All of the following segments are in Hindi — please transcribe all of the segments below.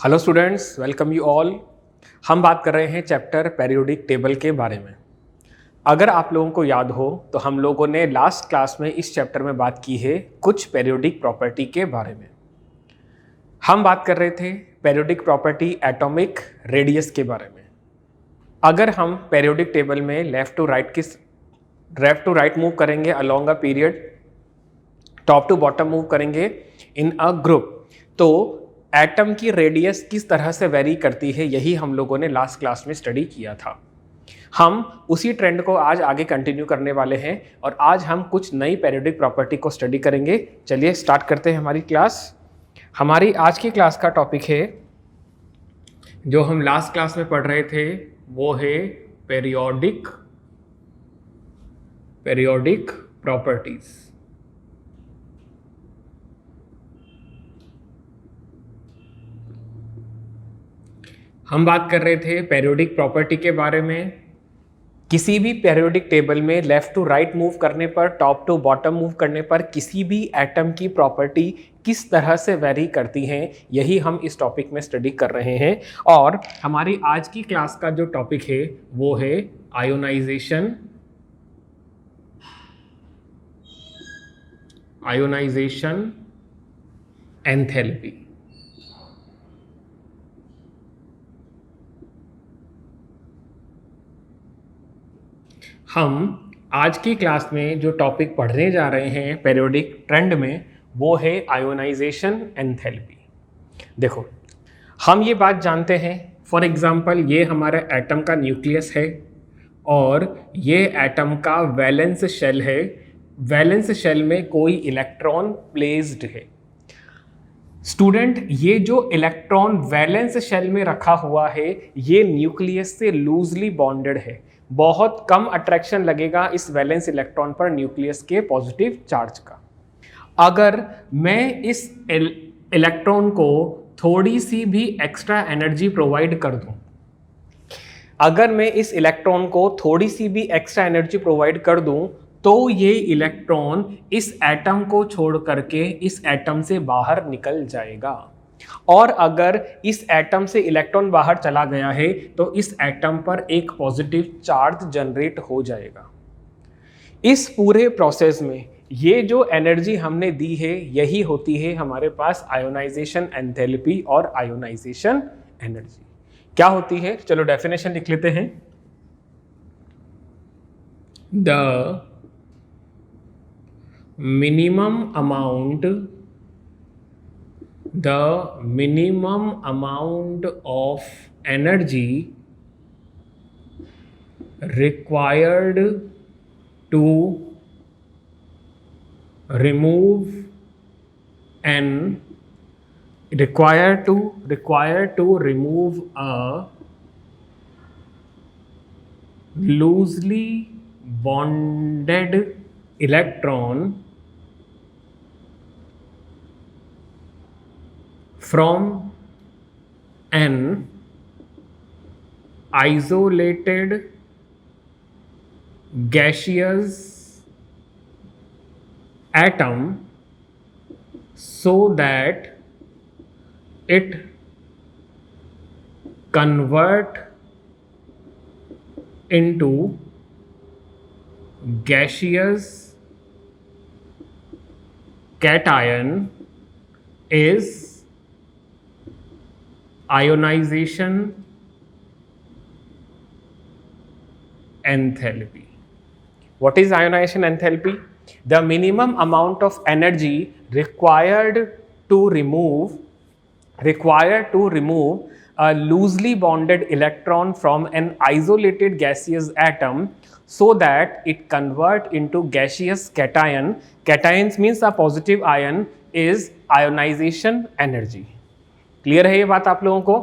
Hello students, welcome you all. हम बात कर रहे हैं चैप्टर पेरियोडिक टेबल के बारे में। अगर आप लोगों को याद हो तो हम लोगों ने लास्ट क्लास में इस चैप्टर में बात की है कुछ पेरियोडिक प्रॉपर्टी के बारे में। हम बात कर रहे थे पेरियोडिक प्रॉपर्टी एटॉमिक रेडियस के बारे में। अगर हम पेरियोडिक टेबल में लेफ्ट टू राइट मूव करेंगे along a period, top to bottom move करेंगे इन अ ग्रुप, तो एटम की रेडियस किस तरह से वेरी करती है, यही हम लोगों ने लास्ट क्लास में स्टडी किया था। हम उसी ट्रेंड को आज आगे कंटिन्यू करने वाले हैं और आज हम कुछ नई पेरियोडिक प्रॉपर्टी को स्टडी करेंगे। चलिए स्टार्ट करते हैं हमारी क्लास। हमारी आज की क्लास का टॉपिक है, जो हम लास्ट क्लास में पढ़ रहे थे, वो है पेरियोडिक प्रॉपर्टीज। हम बात कर रहे थे पेरियोडिक प्रॉपर्टी के बारे में। किसी भी पेरियोडिक टेबल में लेफ्ट टू राइट मूव करने पर, टॉप टू बॉटम मूव करने पर किसी भी एटम की प्रॉपर्टी किस तरह से वेरी करती हैं, यही हम इस टॉपिक में स्टडी कर रहे हैं। और हमारी आज की क्लास का जो टॉपिक है वो है आयोनाइजेशन एंथैल्पी। हम आज की क्लास में जो टॉपिक पढ़ने जा रहे हैं पेरियोडिक ट्रेंड में, वो है आयोनाइजेशन एंथैल्पी। देखो, हम ये बात जानते हैं, फॉर एग्जांपल ये हमारा एटम का न्यूक्लियस है और ये एटम का वैलेंस शेल है। वैलेंस शेल में कोई इलेक्ट्रॉन प्लेस्ड है। स्टूडेंट, ये जो इलेक्ट्रॉन वैलेंस शेल में रखा हुआ है, ये न्यूक्लियस से लूजली बॉन्डेड है। बहुत कम अट्रैक्शन लगेगा इस वैलेंस इलेक्ट्रॉन पर न्यूक्लियस के पॉजिटिव चार्ज का। अगर मैं इस इलेक्ट्रॉन को थोड़ी सी भी एक्स्ट्रा एनर्जी प्रोवाइड कर दूं, तो ये इलेक्ट्रॉन इस एटम को छोड़ करके इस एटम से बाहर निकल जाएगा। और अगर इस एटम से इलेक्ट्रॉन बाहर चला गया है तो इस एटम पर एक पॉजिटिव चार्ज जनरेट हो जाएगा। इस पूरे प्रोसेस में ये जो एनर्जी हमने दी है, यही होती है हमारे पास आयोनाइजेशन एंथैल्पी और आयोनाइजेशन एनर्जी। क्या होती है, चलो डेफिनेशन लिख लेते हैं। The minimum amount of energy required to remove a loosely bonded electron from an isolated gaseous atom so that it convert into gaseous cation is ionization enthalpy. What is ionization enthalpy? The minimum amount of energy required to remove a loosely bonded electron from an isolated gaseous atom so that it convert into gaseous cation. Cations means a positive ion is ionization energy. Clear है ये बात आप लोगों को?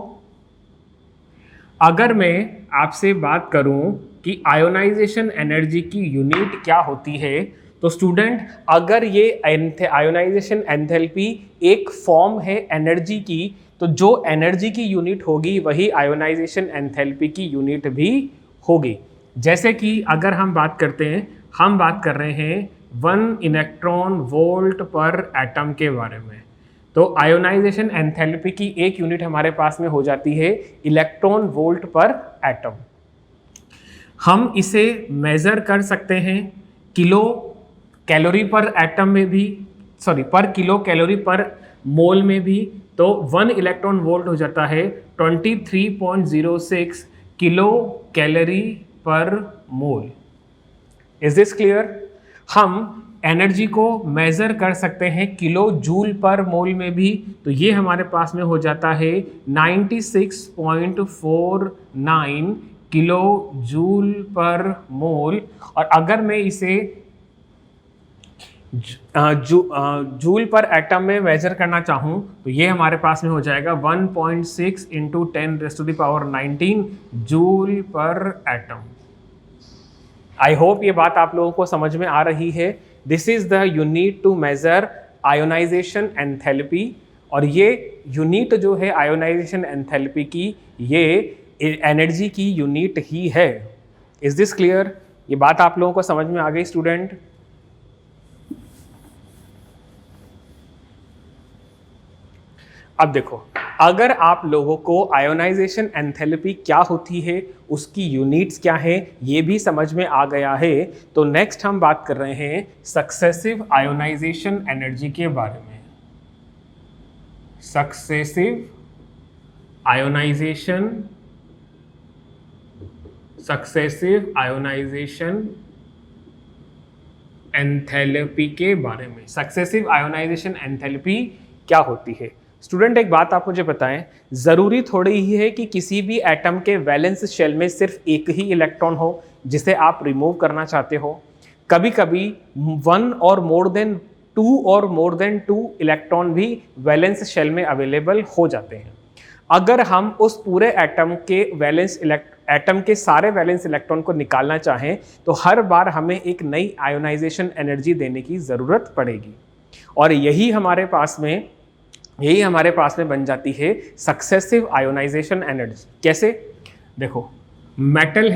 अगर मैं आपसे बात करूं कि आयोनाइजेशन एनर्जी की यूनिट क्या होती है, तो स्टूडेंट, अगर ये आयोनाइजेशन एंथैल्पी एक फॉर्म है एनर्जी की, तो जो एनर्जी की यूनिट होगी वही आयोनाइजेशन एंथैल्पी की यूनिट भी होगी। जैसे कि अगर हम बात करते हैं, हम बात कर रहे हैं 1 इलेक्ट्रॉन वोल्ट पर एटम के बारे में। तो आयोनाइजेशन एंथैल्पी की एक यूनिट हमारे पास में हो जाती है इलेक्ट्रॉन वोल्ट पर एटम। हम इसे मेजर कर सकते हैं किलो कैलोरी पर एटम में भी, सॉरी पर किलो कैलोरी पर मोल में भी। तो 1 इलेक्ट्रॉन वोल्ट हो जाता है 23.06 kilo calorie per mole. Is this clear? हम एनर्जी को मेजर कर सकते हैं किलो जूल पर मोल में भी। तो ये हमारे पास में हो जाता है 96.49 किलो जूल पर मोल। और अगर मैं इसे जूल पर एटम में मेजर करना चाहूँ तो ये हमारे पास में हो जाएगा 1.6 इंटू 10⁻19 जूल पर एटम। आई होप ये बात आप लोगों को समझ में आ रही है। This is the unit to measure ionization enthalpy. और ये यूनिट जो है आयोनाइजेशन एंथैल्पी की, ये एनर्जी की यूनिट ही है। Is this clear? ये बात आप लोगों को समझ में आ गई स्टूडेंट? अब देखो, अगर आप लोगों को आयोनाइजेशन एंथैल्पी क्या होती है, उसकी यूनिट्स क्या है, ये भी समझ में आ गया है, तो नेक्स्ट हम बात कर रहे हैं सक्सेसिव आयोनाइजेशन एनर्जी के बारे में। सक्सेसिव आयोनाइजेशन एंथैल्पी के बारे में। सक्सेसिव आयोनाइजेशन एंथैल्पी क्या होती है? स्टूडेंट एक बात आप मुझे बताएं, ज़रूरी थोड़ी ही है कि किसी भी एटम के वैलेंस शेल में सिर्फ एक ही इलेक्ट्रॉन हो जिसे आप रिमूव करना चाहते हो। कभी कभी 1 और मोर देन 2 इलेक्ट्रॉन भी वैलेंस शेल में अवेलेबल हो जाते हैं। अगर हम उस पूरे एटम के सारे वैलेंस इलेक्ट्रॉन को निकालना चाहें तो हर बार हमें एक नई आयोनाइजेशन एनर्जी देने की ज़रूरत पड़ेगी। और यही हमारे पास में बन जाती है सक्सेसिव आयोनाइजेशन एनर्जी। कैसे? देखो, मेटल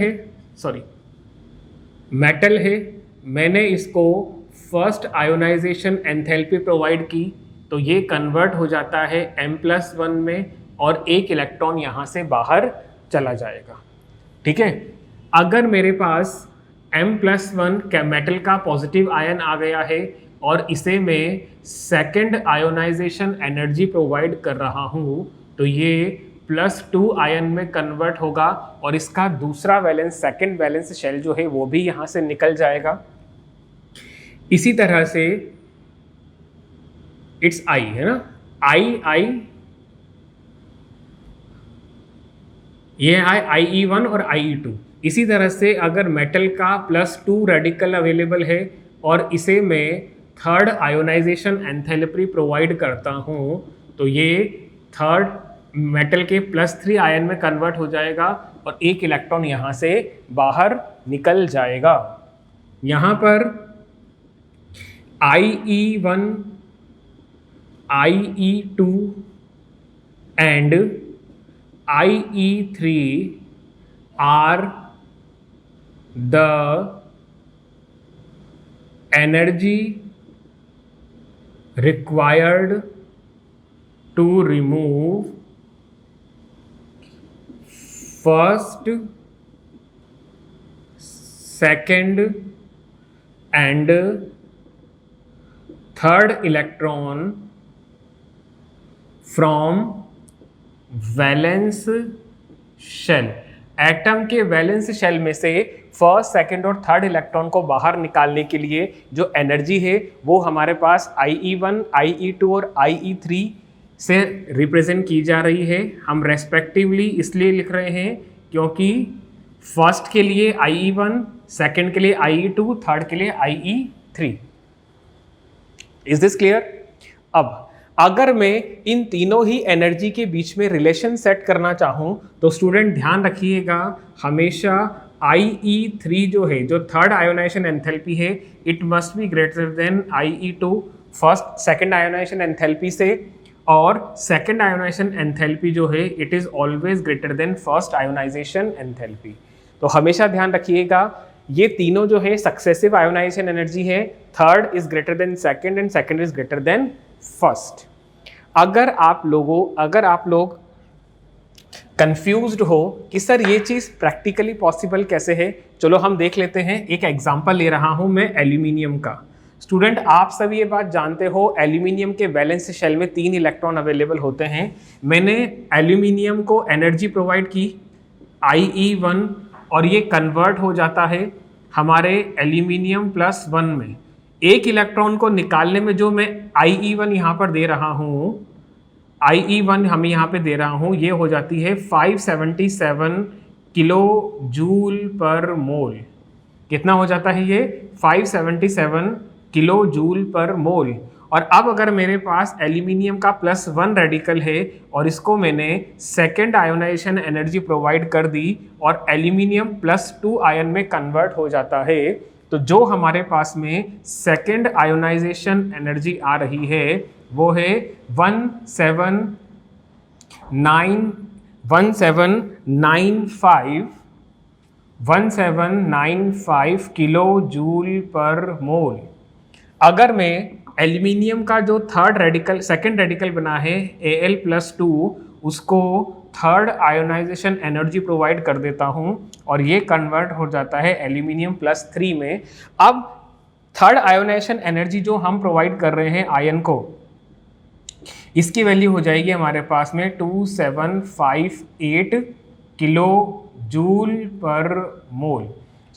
है, मैंने इसको फर्स्ट आयोनाइजेशन एंथैल्पी प्रोवाइड की तो ये कन्वर्ट हो जाता है M+1 में और एक इलेक्ट्रॉन यहाँ से बाहर चला जाएगा। ठीक है, अगर मेरे पास M+1 मेटल का पॉजिटिव आयन आ गया है और इसे मैं सेकेंड आयोनाइजेशन एनर्जी प्रोवाइड कर रहा हूँ तो ये +2 आयन में कन्वर्ट होगा और इसका दूसरा वैलेंस, सेकेंड वैलेंस शेल जो है वो भी यहाँ से निकल जाएगा। इसी तरह से इट्स I है ना, I ये है IE1 और IE2। इसी तरह से अगर मेटल का +2 रेडिकल अवेलेबल है और इसे मैं थर्ड आयोनाइजेशन एंथैल्पी प्रोवाइड करता हूँ तो ये थर्ड मेटल के +3 आयन में कन्वर्ट हो जाएगा और एक इलेक्ट्रॉन यहाँ से बाहर निकल जाएगा। यहाँ पर IE1, IE2 and IE3 are the energy required to remove first, second and third electron from valence shell. Atom के वैलेंस शेल में से फर्स्ट, सेकंड और थर्ड इलेक्ट्रॉन को बाहर निकालने के लिए जो एनर्जी है वो हमारे पास IE1, IE2 और IE3 से रिप्रेजेंट की जा रही है। हम रेस्पेक्टिवली इसलिए लिख रहे हैं क्योंकि फर्स्ट के लिए IE1, सेकंड के लिए IE2, थर्ड के लिए IE3। Is this clear? अब अगर मैं इन तीनों ही एनर्जी के बीच में रिलेशन सेट करना चाहूँ तो स्टूडेंट ध्यान रखिएगा, हमेशा IE3 जो है, जो थर्ड आयोनाइजेशन एंथैल्पी है, it must be greater than IE2 first second ionisation enthalpy से, और सेकंड आयोनाइजेशन एंथैल्पी जो है it is always greater than first ionization enthalpy. तो हमेशा ध्यान रखिएगा ये तीनों जो है सक्सेसिव आयोनाइजेशन एनर्जी है, third is greater then second and second is greater then first. अगर आप लोग कंफ्यूज्ड हो कि सर ये चीज़ प्रैक्टिकली पॉसिबल कैसे है, चलो हम देख लेते हैं। एक एग्जांपल ले रहा हूं मैं एल्यूमिनियम का। स्टूडेंट, आप सब ये बात जानते हो, एल्यूमिनियम के वैलेंस शेल में 3 इलेक्ट्रॉन अवेलेबल होते हैं। मैंने एल्यूमिनियम को एनर्जी प्रोवाइड की IE1 और ये कन्वर्ट हो जाता है हमारे एल्यूमिनियम +1 में। एक इलेक्ट्रॉन को निकालने में जो मैं IE1 यहाँ पर दे रहा हूँ, IE1 हम यहाँ पे दे रहा हूँ, ये हो जाती है 577 किलो जूल पर मोल। कितना हो जाता है ये? 577 किलो जूल पर मोल। और अब अगर मेरे पास एल्यूमिनियम का +1 रेडिकल है और इसको मैंने सेकेंड आयोनाइजेशन एनर्जी प्रोवाइड कर दी और एल्यूमिनियम +2 आयन में कन्वर्ट हो जाता है, तो जो हमारे पास में सेकेंड आयोनाइजेशन एनर्जी आ रही है वो है 1795 किलो जूल पर मोल। अगर मैं एल्यूमिनियम का जो सेकेंड रेडिकल बना है Al+2, उसको थर्ड आयोनाइजेशन एनर्जी प्रोवाइड कर देता हूं और ये कन्वर्ट हो जाता है एल्यूमिनियम +3 में। अब थर्ड आयोनाइजेशन एनर्जी जो हम प्रोवाइड कर रहे हैं आयन को, इसकी वैल्यू हो जाएगी हमारे पास में 2758 किलो जूल पर मोल।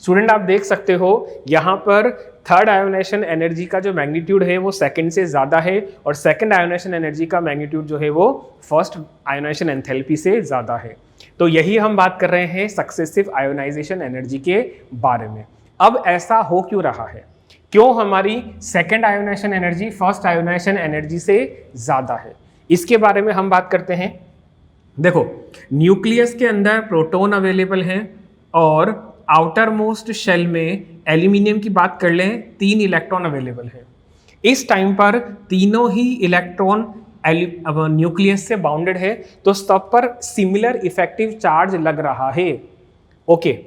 स्टूडेंट, आप देख सकते हो यहाँ पर थर्ड आयोनाइजेशन एनर्जी का जो मैग्नीट्यूड है वो सेकंड से ज़्यादा है और सेकंड आयोनाइजेशन एनर्जी का मैग्नीट्यूड जो है वो फर्स्ट आयोनाइजेशन एंथैल्पी से ज़्यादा है। तो यही हम बात कर रहे हैं सक्सेसिव आयोनाइजेशन एनर्जी के बारे में। अब ऐसा हो क्यों रहा है? क्यों हमारी second ionization energy first ionization energy से ज़्यादा है, इसके बारे में हम बात करते हैं। देखो, न्यूक्लियस के अंदर प्रोटॉन अवेलेबल हैं और आउटर मोस्ट शेल में एल्यूमिनियम की बात कर लें, 3 इलेक्ट्रॉन अवेलेबल है। इस टाइम पर तीनों ही इलेक्ट्रॉन न्यूक्लियस से बाउंडेड है, तो सब पर सिमिलर इफेक्टिव चार्ज लग रहा है। ओके,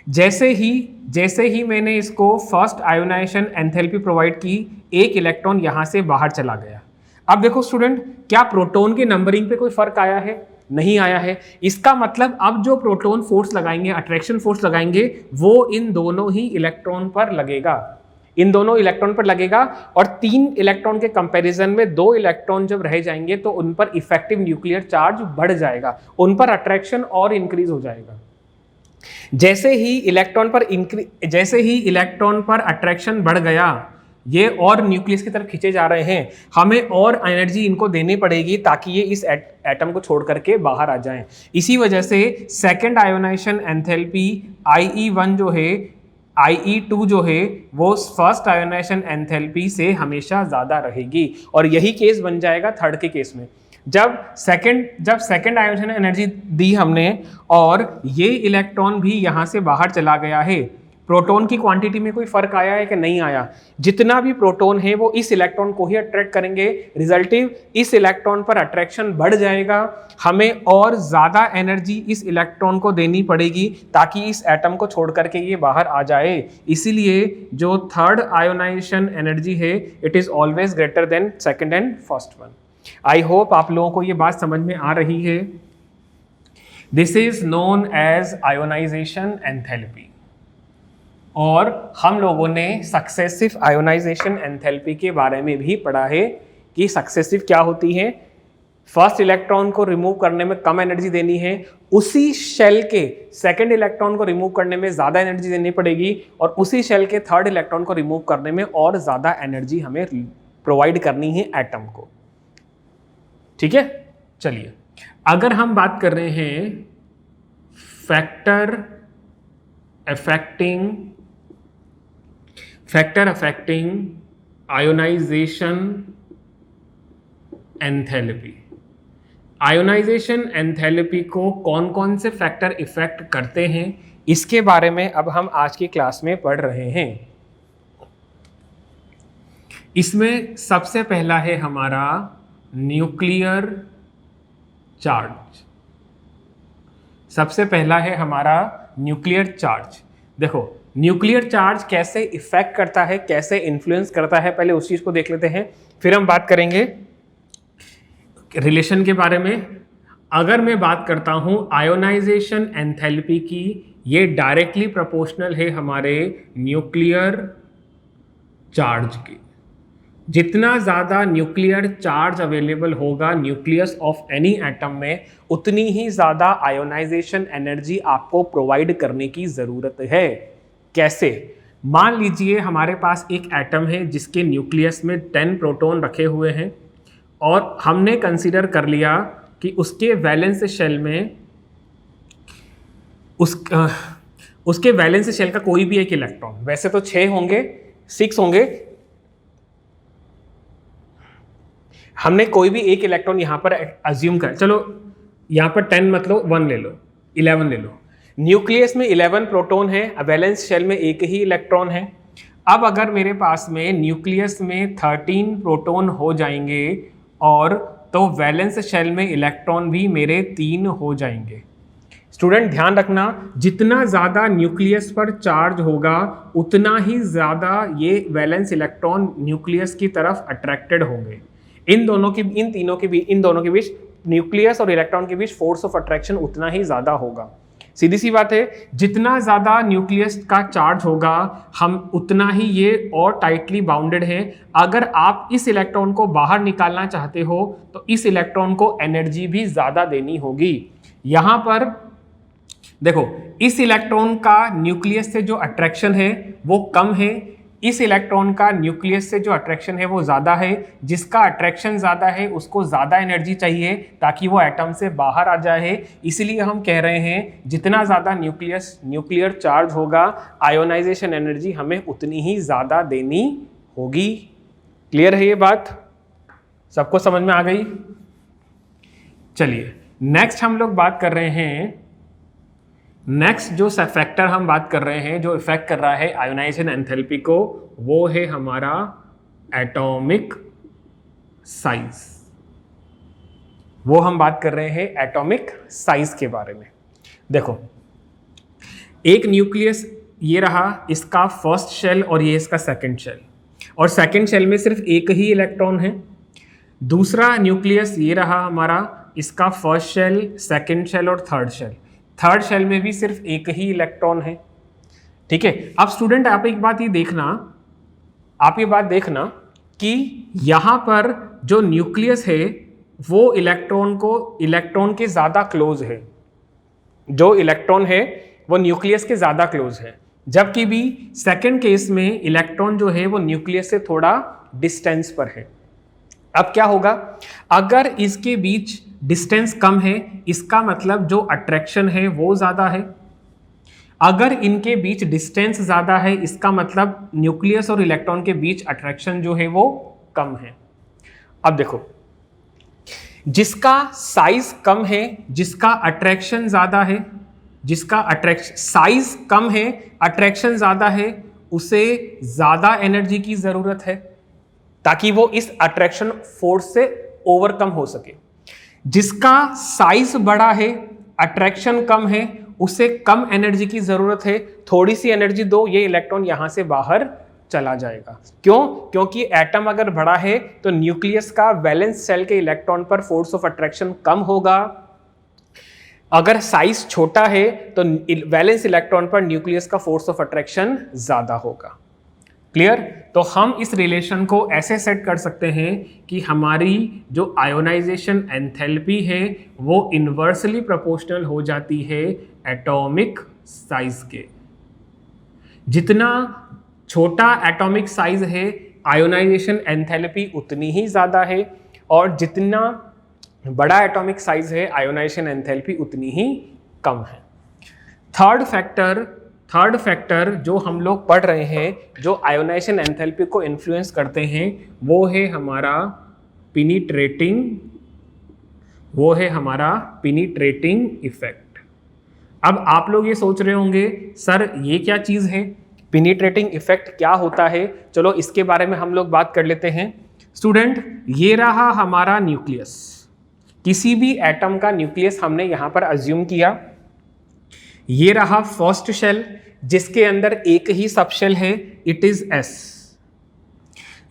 जैसे ही मैंने इसको फर्स्ट आयोनाइजेशन एंथैल्पी प्रोवाइड की, एक इलेक्ट्रॉन यहां से बाहर चला गया। अब देखो स्टूडेंट, क्या प्रोटॉन के नंबरिंग पे कोई फर्क आया है? नहीं आया है। इसका मतलब अब जो प्रोटॉन फोर्स लगाएंगे, अट्रैक्शन फोर्स लगाएंगे, वो इन दोनों ही इलेक्ट्रॉन पर लगेगा, और 3 इलेक्ट्रॉन के कंपैरिजन में 2 इलेक्ट्रॉन जब रह जाएंगे तो उन पर इफेक्टिव न्यूक्लियर चार्ज बढ़ जाएगा, उन पर अट्रैक्शन और इंक्रीज हो जाएगा। जैसे ही इलेक्ट्रॉन पर अट्रैक्शन बढ़ गया, ये और न्यूक्लियस की तरफ खींचे जा रहे हैं, हमें और एनर्जी इनको देनी पड़ेगी ताकि ये इस एटम को छोड़ करके बाहर आ जाएं। इसी वजह से सेकेंड आयोनाइजेशन एंथैल्पी IE1 जो है, IE2 जो है, वो फर्स्ट आयोनाइजेशन एंथैल्पी से हमेशा ज़्यादा रहेगी। और यही केस बन जाएगा थर्ड के केस में। जब सेकेंड आयोनाइजेशन एनर्जी दी हमने और ये इलेक्ट्रॉन भी यहाँ से बाहर चला गया है, प्रोटॉन की क्वांटिटी में कोई फर्क आया है कि नहीं आया? जितना भी प्रोटॉन है वो इस इलेक्ट्रॉन को ही अट्रैक्ट करेंगे, रिजल्टिव इस इलेक्ट्रॉन पर अट्रैक्शन बढ़ जाएगा। हमें और ज़्यादा एनर्जी इस इलेक्ट्रॉन को देनी पड़ेगी ताकि इस एटम को छोड़ करके ये बाहर आ जाए। इसीलिए जो थर्ड आयोनाइजेशन एनर्जी है, it is always greater than second and first one. I hope आप लोगों को ये बात समझ में आ रही है। This is known as ionization enthalpy. और हम लोगों ने सक्सेसिव आयोनाइजेशन एंथैल्पी के बारे में भी पढ़ा है कि सक्सेसिव क्या होती है। फर्स्ट इलेक्ट्रॉन को रिमूव करने में कम एनर्जी देनी है, उसी शेल के सेकंड इलेक्ट्रॉन को रिमूव करने में ज़्यादा एनर्जी देनी पड़ेगी, और उसी शेल के थर्ड इलेक्ट्रॉन को रिमूव करने में और ज़्यादा एनर्जी हमें प्रोवाइड करनी है एटम को। ठीक है, चलिए अगर हम बात कर रहे हैं factor affecting ionisation enthalpy. Ionisation enthalpy को कौन कौन से फैक्टर इफेक्ट करते हैं, इसके बारे में अब हम आज की क्लास में पढ़ रहे हैं। इसमें सबसे पहला है हमारा न्यूक्लियर चार्ज। देखो, न्यूक्लियर चार्ज कैसे इफेक्ट करता है, कैसे इन्फ्लुएंस करता है, पहले उस चीज को देख लेते हैं, फिर हम बात करेंगे रिलेशन के बारे में अगर मैं बात करता हूं आयोनाइजेशन एंथैल्पी की, ये डायरेक्टली प्रोपोर्शनल है हमारे न्यूक्लियर चार्ज के। जितना ज़्यादा न्यूक्लियर चार्ज अवेलेबल होगा न्यूक्लियस ऑफ एनी एटम में, उतनी ही ज़्यादा आयोनाइजेशन एनर्जी आपको प्रोवाइड करने की ज़रूरत है। कैसे? मान लीजिए हमारे पास एक एटम है जिसके न्यूक्लियस में 10 प्रोटॉन रखे हुए हैं और हमने कंसीडर कर लिया कि उसके वैलेंस शेल में उसके वैलेंस शेल का कोई भी एक इलेक्ट्रॉन, वैसे तो 6 होंगे 6 होंगे, हमने कोई भी एक इलेक्ट्रॉन यहां पर अज्यूम कर, चलो यहां पर 10 मतलब 1 ले लो, 11 ले लो। न्यूक्लियस में 11 प्रोटॉन है, वैलेंस शेल में एक ही इलेक्ट्रॉन है। अब अगर मेरे पास में न्यूक्लियस में 13 प्रोटॉन हो जाएंगे और तो वैलेंस शेल में इलेक्ट्रॉन भी मेरे 3 हो जाएंगे। स्टूडेंट ध्यान रखना, जितना ज़्यादा न्यूक्लियस पर चार्ज होगा उतना ही ज़्यादा ये वैलेंस इलेक्ट्रॉन न्यूक्लियस की तरफ अट्रैक्टेड होंगे। इन दोनों के बीच न्यूक्लियस और इलेक्ट्रॉन के बीच फोर्स ऑफ अट्रैक्शन उतना ही ज़्यादा होगा। सीधी सी बात है, जितना ज़्यादा न्यूक्लियस का चार्ज होगा हम उतना ही ये और टाइटली बाउंडेड है। अगर आप इस इलेक्ट्रॉन को बाहर निकालना चाहते हो तो इस इलेक्ट्रॉन को एनर्जी भी ज़्यादा देनी होगी। यहाँ पर देखो, इस इलेक्ट्रॉन का न्यूक्लियस से जो अट्रैक्शन है वो कम है, इस इलेक्ट्रॉन का न्यूक्लियस से जो अट्रैक्शन है वो ज़्यादा है। जिसका अट्रैक्शन ज़्यादा है उसको ज़्यादा एनर्जी चाहिए ताकि वो एटम से बाहर आ जाए। इसलिए हम कह रहे हैं जितना ज़्यादा न्यूक्लियर चार्ज होगा आयोनाइजेशन एनर्जी हमें उतनी ही ज़्यादा देनी होगी। क्लियर है ये बात? सबको समझ में आ गई? चलिए नेक्स्ट हम लोग बात कर रहे हैं, नेक्स्ट जो फैक्टर हम बात कर रहे हैं जो इफेक्ट कर रहा है आयोनाइजेशन एंथैल्पी को, वो है हमारा एटॉमिक साइज। वो हम बात कर रहे हैं एटॉमिक साइज के बारे में। देखो, एक न्यूक्लियस ये रहा, इसका फर्स्ट शेल और ये इसका सेकंड शेल, और सेकंड शेल में सिर्फ एक ही इलेक्ट्रॉन है। दूसरा न्यूक्लियस ये रहा हमारा, इसका फर्स्ट शेल, सेकंड शेल और थर्ड शेल। थर्ड शेल में भी सिर्फ एक ही इलेक्ट्रॉन है। ठीक है, अब स्टूडेंट आप एक बात ये देखना कि यहां पर जो न्यूक्लियस है वो इलेक्ट्रॉन के ज्यादा क्लोज है। जो इलेक्ट्रॉन है वो न्यूक्लियस के ज्यादा क्लोज है, जबकि भी सेकंड केस में इलेक्ट्रॉन जो है वो न्यूक्लियस से थोड़ा डिस्टेंस पर है। अब क्या होगा, अगर इसके बीच डिस्टेंस कम है इसका मतलब जो अट्रैक्शन है वो ज़्यादा है। अगर इनके बीच डिस्टेंस ज़्यादा है इसका मतलब न्यूक्लियस और इलेक्ट्रॉन के बीच अट्रैक्शन जो है वो कम है। अब देखो, जिसका साइज कम है, जिसका अट्रैक्शन ज़्यादा है, जिसका साइज कम है अट्रैक्शन ज़्यादा है, उसे ज़्यादा एनर्जी की ज़रूरत है ताकि वो इस अट्रैक्शन फोर्स से ओवरकम हो सके। जिसका साइज बड़ा है अट्रैक्शन कम है, उसे कम एनर्जी की जरूरत है। थोड़ी सी एनर्जी दो, ये इलेक्ट्रॉन यहां से बाहर चला जाएगा। क्यों? क्योंकि एटम अगर बड़ा है तो न्यूक्लियस का वैलेंस शेल के इलेक्ट्रॉन पर फोर्स ऑफ अट्रैक्शन कम होगा। अगर साइज छोटा है तो वैलेंस इलेक्ट्रॉन पर न्यूक्लियस का फोर्स ऑफ अट्रैक्शन ज्यादा होगा। क्लियर? तो हम इस रिलेशन को ऐसे सेट कर सकते हैं कि हमारी जो आयोनाइजेशन एंथैल्पी है वो इन्वर्सली प्रोपोर्शनल हो जाती है एटॉमिक साइज के। जितना छोटा एटॉमिक साइज है आयोनाइजेशन एंथैल्पी उतनी ही ज़्यादा है, और जितना बड़ा एटॉमिक साइज है आयोनाइजेशन एंथैल्पी उतनी ही कम है। थर्ड फैक्टर जो हम लोग पढ़ रहे हैं जो आयोनाइजेशन एंथैल्पी को इन्फ्लुएंस करते हैं वो है हमारा पिनिट्रेटिंग इफेक्ट। अब आप लोग ये सोच रहे होंगे सर ये क्या चीज़ है, पिनिट्रेटिंग इफेक्ट क्या होता है? चलो इसके बारे में हम लोग बात कर लेते हैं। स्टूडेंट, ये रहा हमारा न्यूक्लियस। किसी भी एटम का न्यूक्लियस हमने यहां पर अज्यूम किया। ये रहा फर्स्ट शेल जिसके अंदर एक ही सबशेल है, इट इज एस।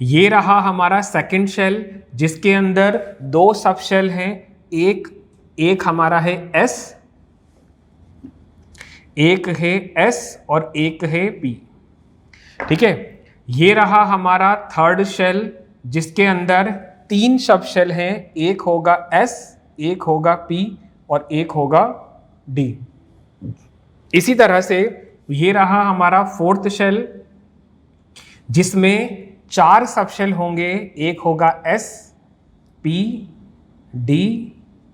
ये रहा हमारा सेकंड शेल जिसके अंदर दो सब शेल हैं, एक हमारा है S, एक है S और एक है P। ठीक है, ये रहा हमारा थर्ड शेल जिसके अंदर तीन सब शेल हैं, एक होगा S, एक होगा P और एक होगा D। इसी तरह से ये रहा हमारा फोर्थ शेल जिसमें चार सब शेल होंगे, एक होगा S, P, D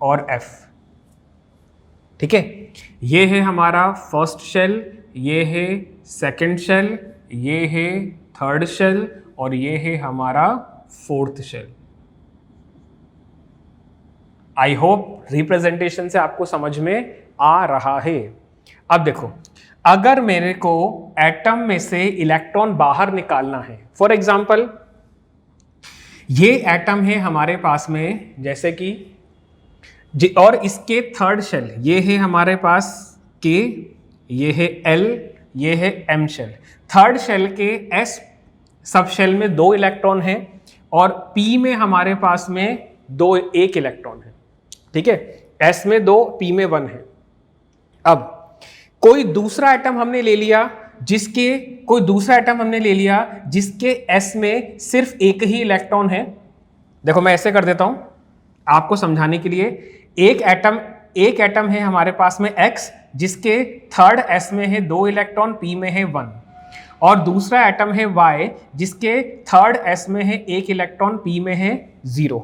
और F। ठीक है, ये है हमारा फर्स्ट शेल, ये है सेकंड शेल, ये है थर्ड शेल और ये है हमारा fourth shell. I hope representation से आपको समझ में आ रहा है। अब देखो, अगर मेरे को एटम में से इलेक्ट्रॉन बाहर निकालना है, फॉर एग्जाम्पल ये एटम है हमारे पास में, जैसे कि और इसके थर्ड शेल ये है हमारे पास K, ये है L, ये है M शेल। थर्ड शेल के S सब शेल में 2 इलेक्ट्रॉन हैं और P में हमारे पास में एक इलेक्ट्रॉन है। ठीक है, S में 2, P में 1 है। अब कोई दूसरा एटम हमने ले लिया जिसके S में सिर्फ एक ही इलेक्ट्रॉन है। देखो मैं ऐसे कर देता हूं आपको समझाने के लिए। एक एटम है हमारे पास में X जिसके थर्ड S में है 2 इलेक्ट्रॉन, P में है 1, और दूसरा एटम है Y जिसके थर्ड S में है 1 इलेक्ट्रॉन, P में है 0।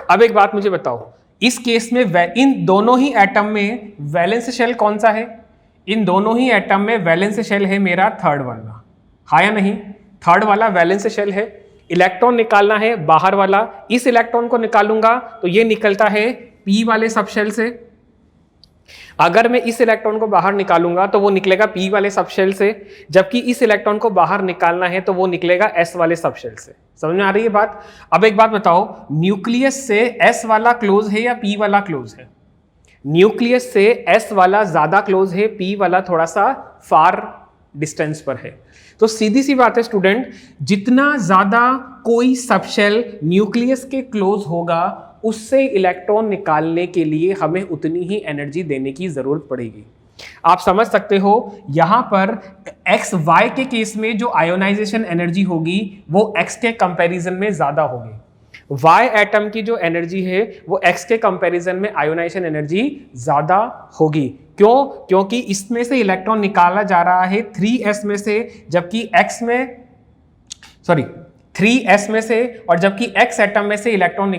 अब एक बात मुझे बताओ, इस केस में इन दोनों ही एटम में वैलेंस शेल कौन सा है? इन दोनों ही एटम में वैलेंस शेल है मेरा थर्ड वाला, हाँ या नहीं? थर्ड वाला वैलेंस शेल है। इलेक्ट्रॉन निकालना है बाहर वाला, इस इलेक्ट्रॉन को निकालूंगा तो ये निकलता है P वाले सब शेल से। अगर मैं इस इलेक्ट्रॉन को बाहर निकालूंगा तो वो निकलेगा P वाले सब शेल से, जबकि इस इलेक्ट्रॉन को बाहर निकालना है तो वो निकलेगा S वाले सब शेल से। समझ में आ रही है बात? अब एक बात बताओ, न्यूक्लियस से S वाला क्लोज है या P वाला क्लोज है? न्यूक्लियस से S वाला ज्यादा क्लोज है, P वाला थोड़ा सा फार डिस्टेंस पर है। तो सीधी सी बात है स्टूडेंट, जितना ज्यादा कोई सबशेल न्यूक्लियस के क्लोज होगा उससे इलेक्ट्रॉन निकालने के लिए हमें उतनी ही एनर्जी देने की जरूरत पड़ेगी। आप समझ सकते हो, यहां पर एक्स वाई के केस में जो आयोनाइजेशन एनर्जी होगी वो एक्स के कंपैरिजन में ज्यादा होगी। वाई एटम की जो एनर्जी है वो एक्स के कंपैरिजन में आयोनाइजेशन एनर्जी ज्यादा होगी। क्यों? क्योंकि इसमें से इलेक्ट्रॉन निकाला जा रहा है 3s में से, जबकि 3s में से, और जबकि x एटम में से इलेक्ट्रॉन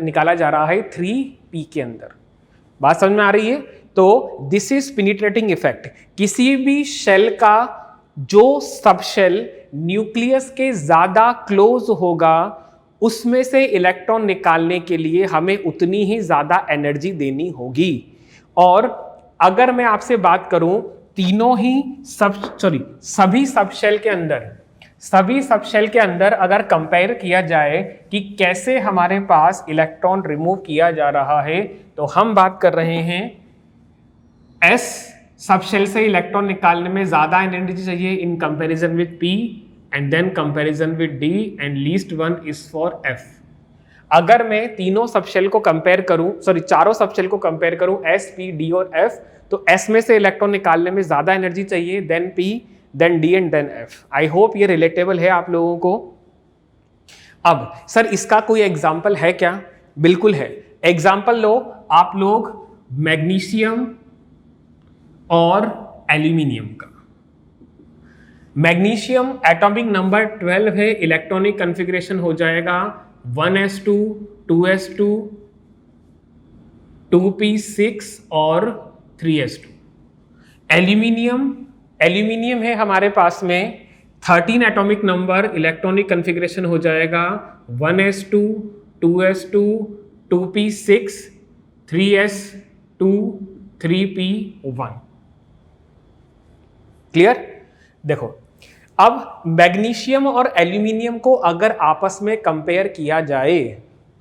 निकाला जा रहा है 3p के अंदर। बात समझ में आ रही है? तो दिस इज पेनिट्रेटिंग इफेक्ट। किसी भी शेल का जो सब शेल न्यूक्लियस के ज्यादा क्लोज होगा उसमें से इलेक्ट्रॉन निकालने के लिए हमें उतनी ही ज्यादा एनर्जी देनी होगी। और अगर मैं आपसे बात करूं तीनों ही सभी सब शेल के अंदर अगर कंपेयर किया जाए कि कैसे हमारे पास इलेक्ट्रॉन रिमूव किया जा रहा है, तो हम बात कर रहे हैं S सब शेल से इलेक्ट्रॉन निकालने में ज्यादा एनर्जी चाहिए इन comparison with P, and then comparison with D, and least one is for F। अगर मैं तीनों सबशेल को कंपेयर करूं, चारों सबशेल को कंपेयर करूं S, P, D और F, तो S में से इलेक्ट्रॉन निकालने में ज्यादा एनर्जी चाहिए then P, then D and then F। I hope ये रिलेटेबल है आप लोगों को। अब सर इसका कोई एग्जाम्पल है क्या? बिल्कुल है। एग्जाम्पल लो आप लोग मैग्नीशियम और एल्यूमिनियम का। मैग्नीशियम एटॉमिक नंबर 12 है, इलेक्ट्रॉनिक कॉन्फ़िगरेशन हो जाएगा 1s2 2s2 2p6 और 3s2। एल्यूमिनियम है हमारे पास में 13 एटॉमिक नंबर, इलेक्ट्रॉनिक कॉन्फ़िगरेशन हो जाएगा 1s2 2s2 2p6 3s2 3p1। Clear? देखो, अब मैग्नीशियम और एल्यूमिनियम को अगर आपस में कंपेयर किया जाए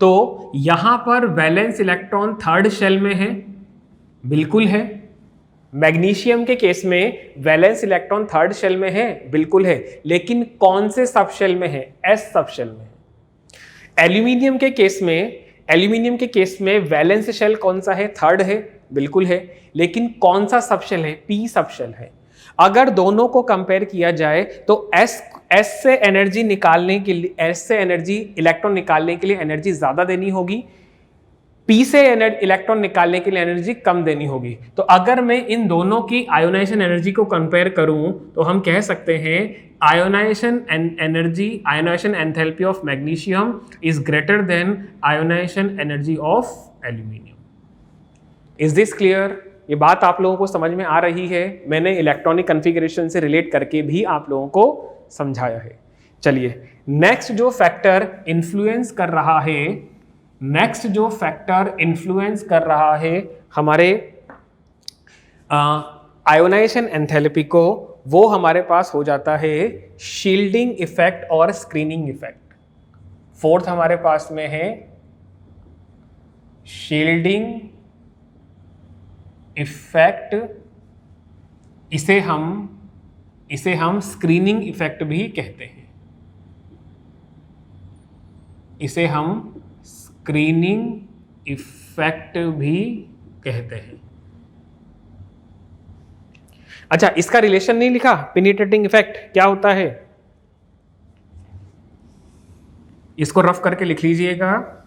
तो यहां पर वैलेंस इलेक्ट्रॉन थर्ड शेल में है, बिल्कुल है। मैग्नीशियम के केस में वैलेंस इलेक्ट्रॉन थर्ड शेल में है, बिल्कुल है, लेकिन कौन से सब शेल में है? एस सब शेल में है। एल्यूमिनियम के केस में वैलेंस शेल कौन सा है? थर्ड है, बिल्कुल है, लेकिन कौन सा सब शेल है? पी सब शेल है। अगर दोनों को कंपेयर किया जाए तो एस से एनर्जी निकालने के लिए, एस से एनर्जी इलेक्ट्रॉन निकालने के लिए एनर्जी ज्यादा देनी होगी, पी से इलेक्ट्रॉन निकालने के लिए एनर्जी कम देनी होगी। तो अगर मैं इन दोनों की आयोनाइजेशन एनर्जी को कंपेयर करूं तो हम कह सकते हैं ionization energy, ionization enthalpy of magnesium is greater than ionization energy of aluminium. Is this clear? ये बात आप लोगों को समझ में आ रही है? मैंने इलेक्ट्रॉनिक कॉन्फ़िगरेशन से रिलेट करके भी आप लोगों को समझाया है। चलिए, नेक्स्ट जो फैक्टर इन्फ्लुएंस कर रहा है हमारे आयोनाइजेशन एंथैल्पी को, वो हमारे पास हो जाता है शील्डिंग इफेक्ट और स्क्रीनिंग इफेक्ट। फोर्थ हमारे पास में है शील्डिंग इफेक्ट, इसे हम स्क्रीनिंग इफेक्ट भी कहते हैं। इसे हम स्क्रीनिंग इफेक्ट भी कहते हैं। अच्छा, इसका रिलेशन नहीं लिखा, पेनिट्रेटिंग इफेक्ट क्या होता है? इसको रफ करके लिख लीजिएगा।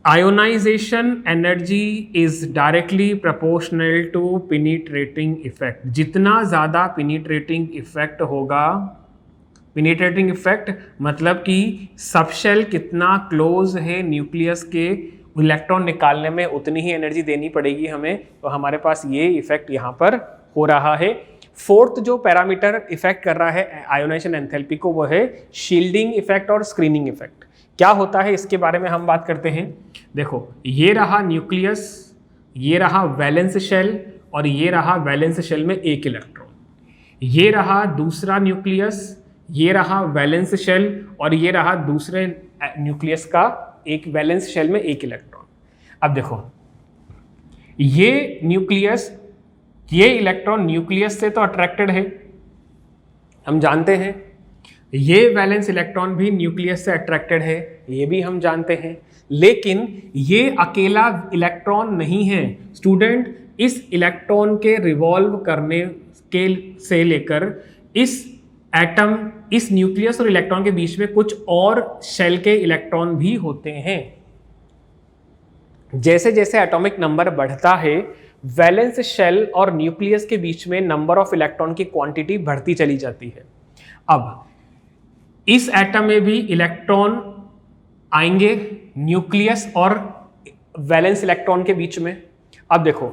Ionization energy is directly proportional to penetrating effect. जितना ज्यादा पेनिट्रेटिंग इफेक्ट होगा, पेनिट्रेटिंग इफेक्ट मतलब कि सबशेल कितना क्लोज है न्यूक्लियस के, इलेक्ट्रॉन निकालने में उतनी ही एनर्जी देनी पड़ेगी हमें। तो हमारे पास ये इफेक्ट यहाँ पर हो रहा है। फोर्थ जो पैरामीटर इफेक्ट कर रहा है आयोनाइजेशन एंथैल्पी को, वो है शील्डिंग इफेक्ट और स्क्रीनिंग इफेक्ट। क्या होता है इसके बारे में हम बात करते हैं। देखो, ये रहा न्यूक्लियस, ये रहा वैलेंस शेल, और ये रहा वैलेंस शेल में एक इलेक्ट्रॉन। ये रहा दूसरा न्यूक्लियस, ये रहा वैलेंस शेल, और ये रहा दूसरे न्यूक्लियस का एक वैलेंस शेल में एक इलेक्ट्रॉन। अब देखो, ये न्यूक्लियस, ये इलेक्ट्रॉन न्यूक्लियस से तो अट्रैक्टेड है, हम जानते हैं। ये वैलेंस इलेक्ट्रॉन भी न्यूक्लियस से अट्रैक्टेड है, ये भी हम जानते हैं। लेकिन ये अकेला इलेक्ट्रॉन नहीं है स्टूडेंट। इस इलेक्ट्रॉन के रिवॉल्व करने के से लेकर इस एटम, इस न्यूक्लियस और इलेक्ट्रॉन के बीच में कुछ और शेल के इलेक्ट्रॉन भी होते हैं। जैसे जैसे एटॉमिक नंबर बढ़ता है, वैलेंस शेल और न्यूक्लियस के बीच में नंबर ऑफ इलेक्ट्रॉन की क्वांटिटी बढ़ती चली जाती है। अब इस एटम में भी इलेक्ट्रॉन आएंगे न्यूक्लियस और वैलेंस इलेक्ट्रॉन के बीच में। अब देखो,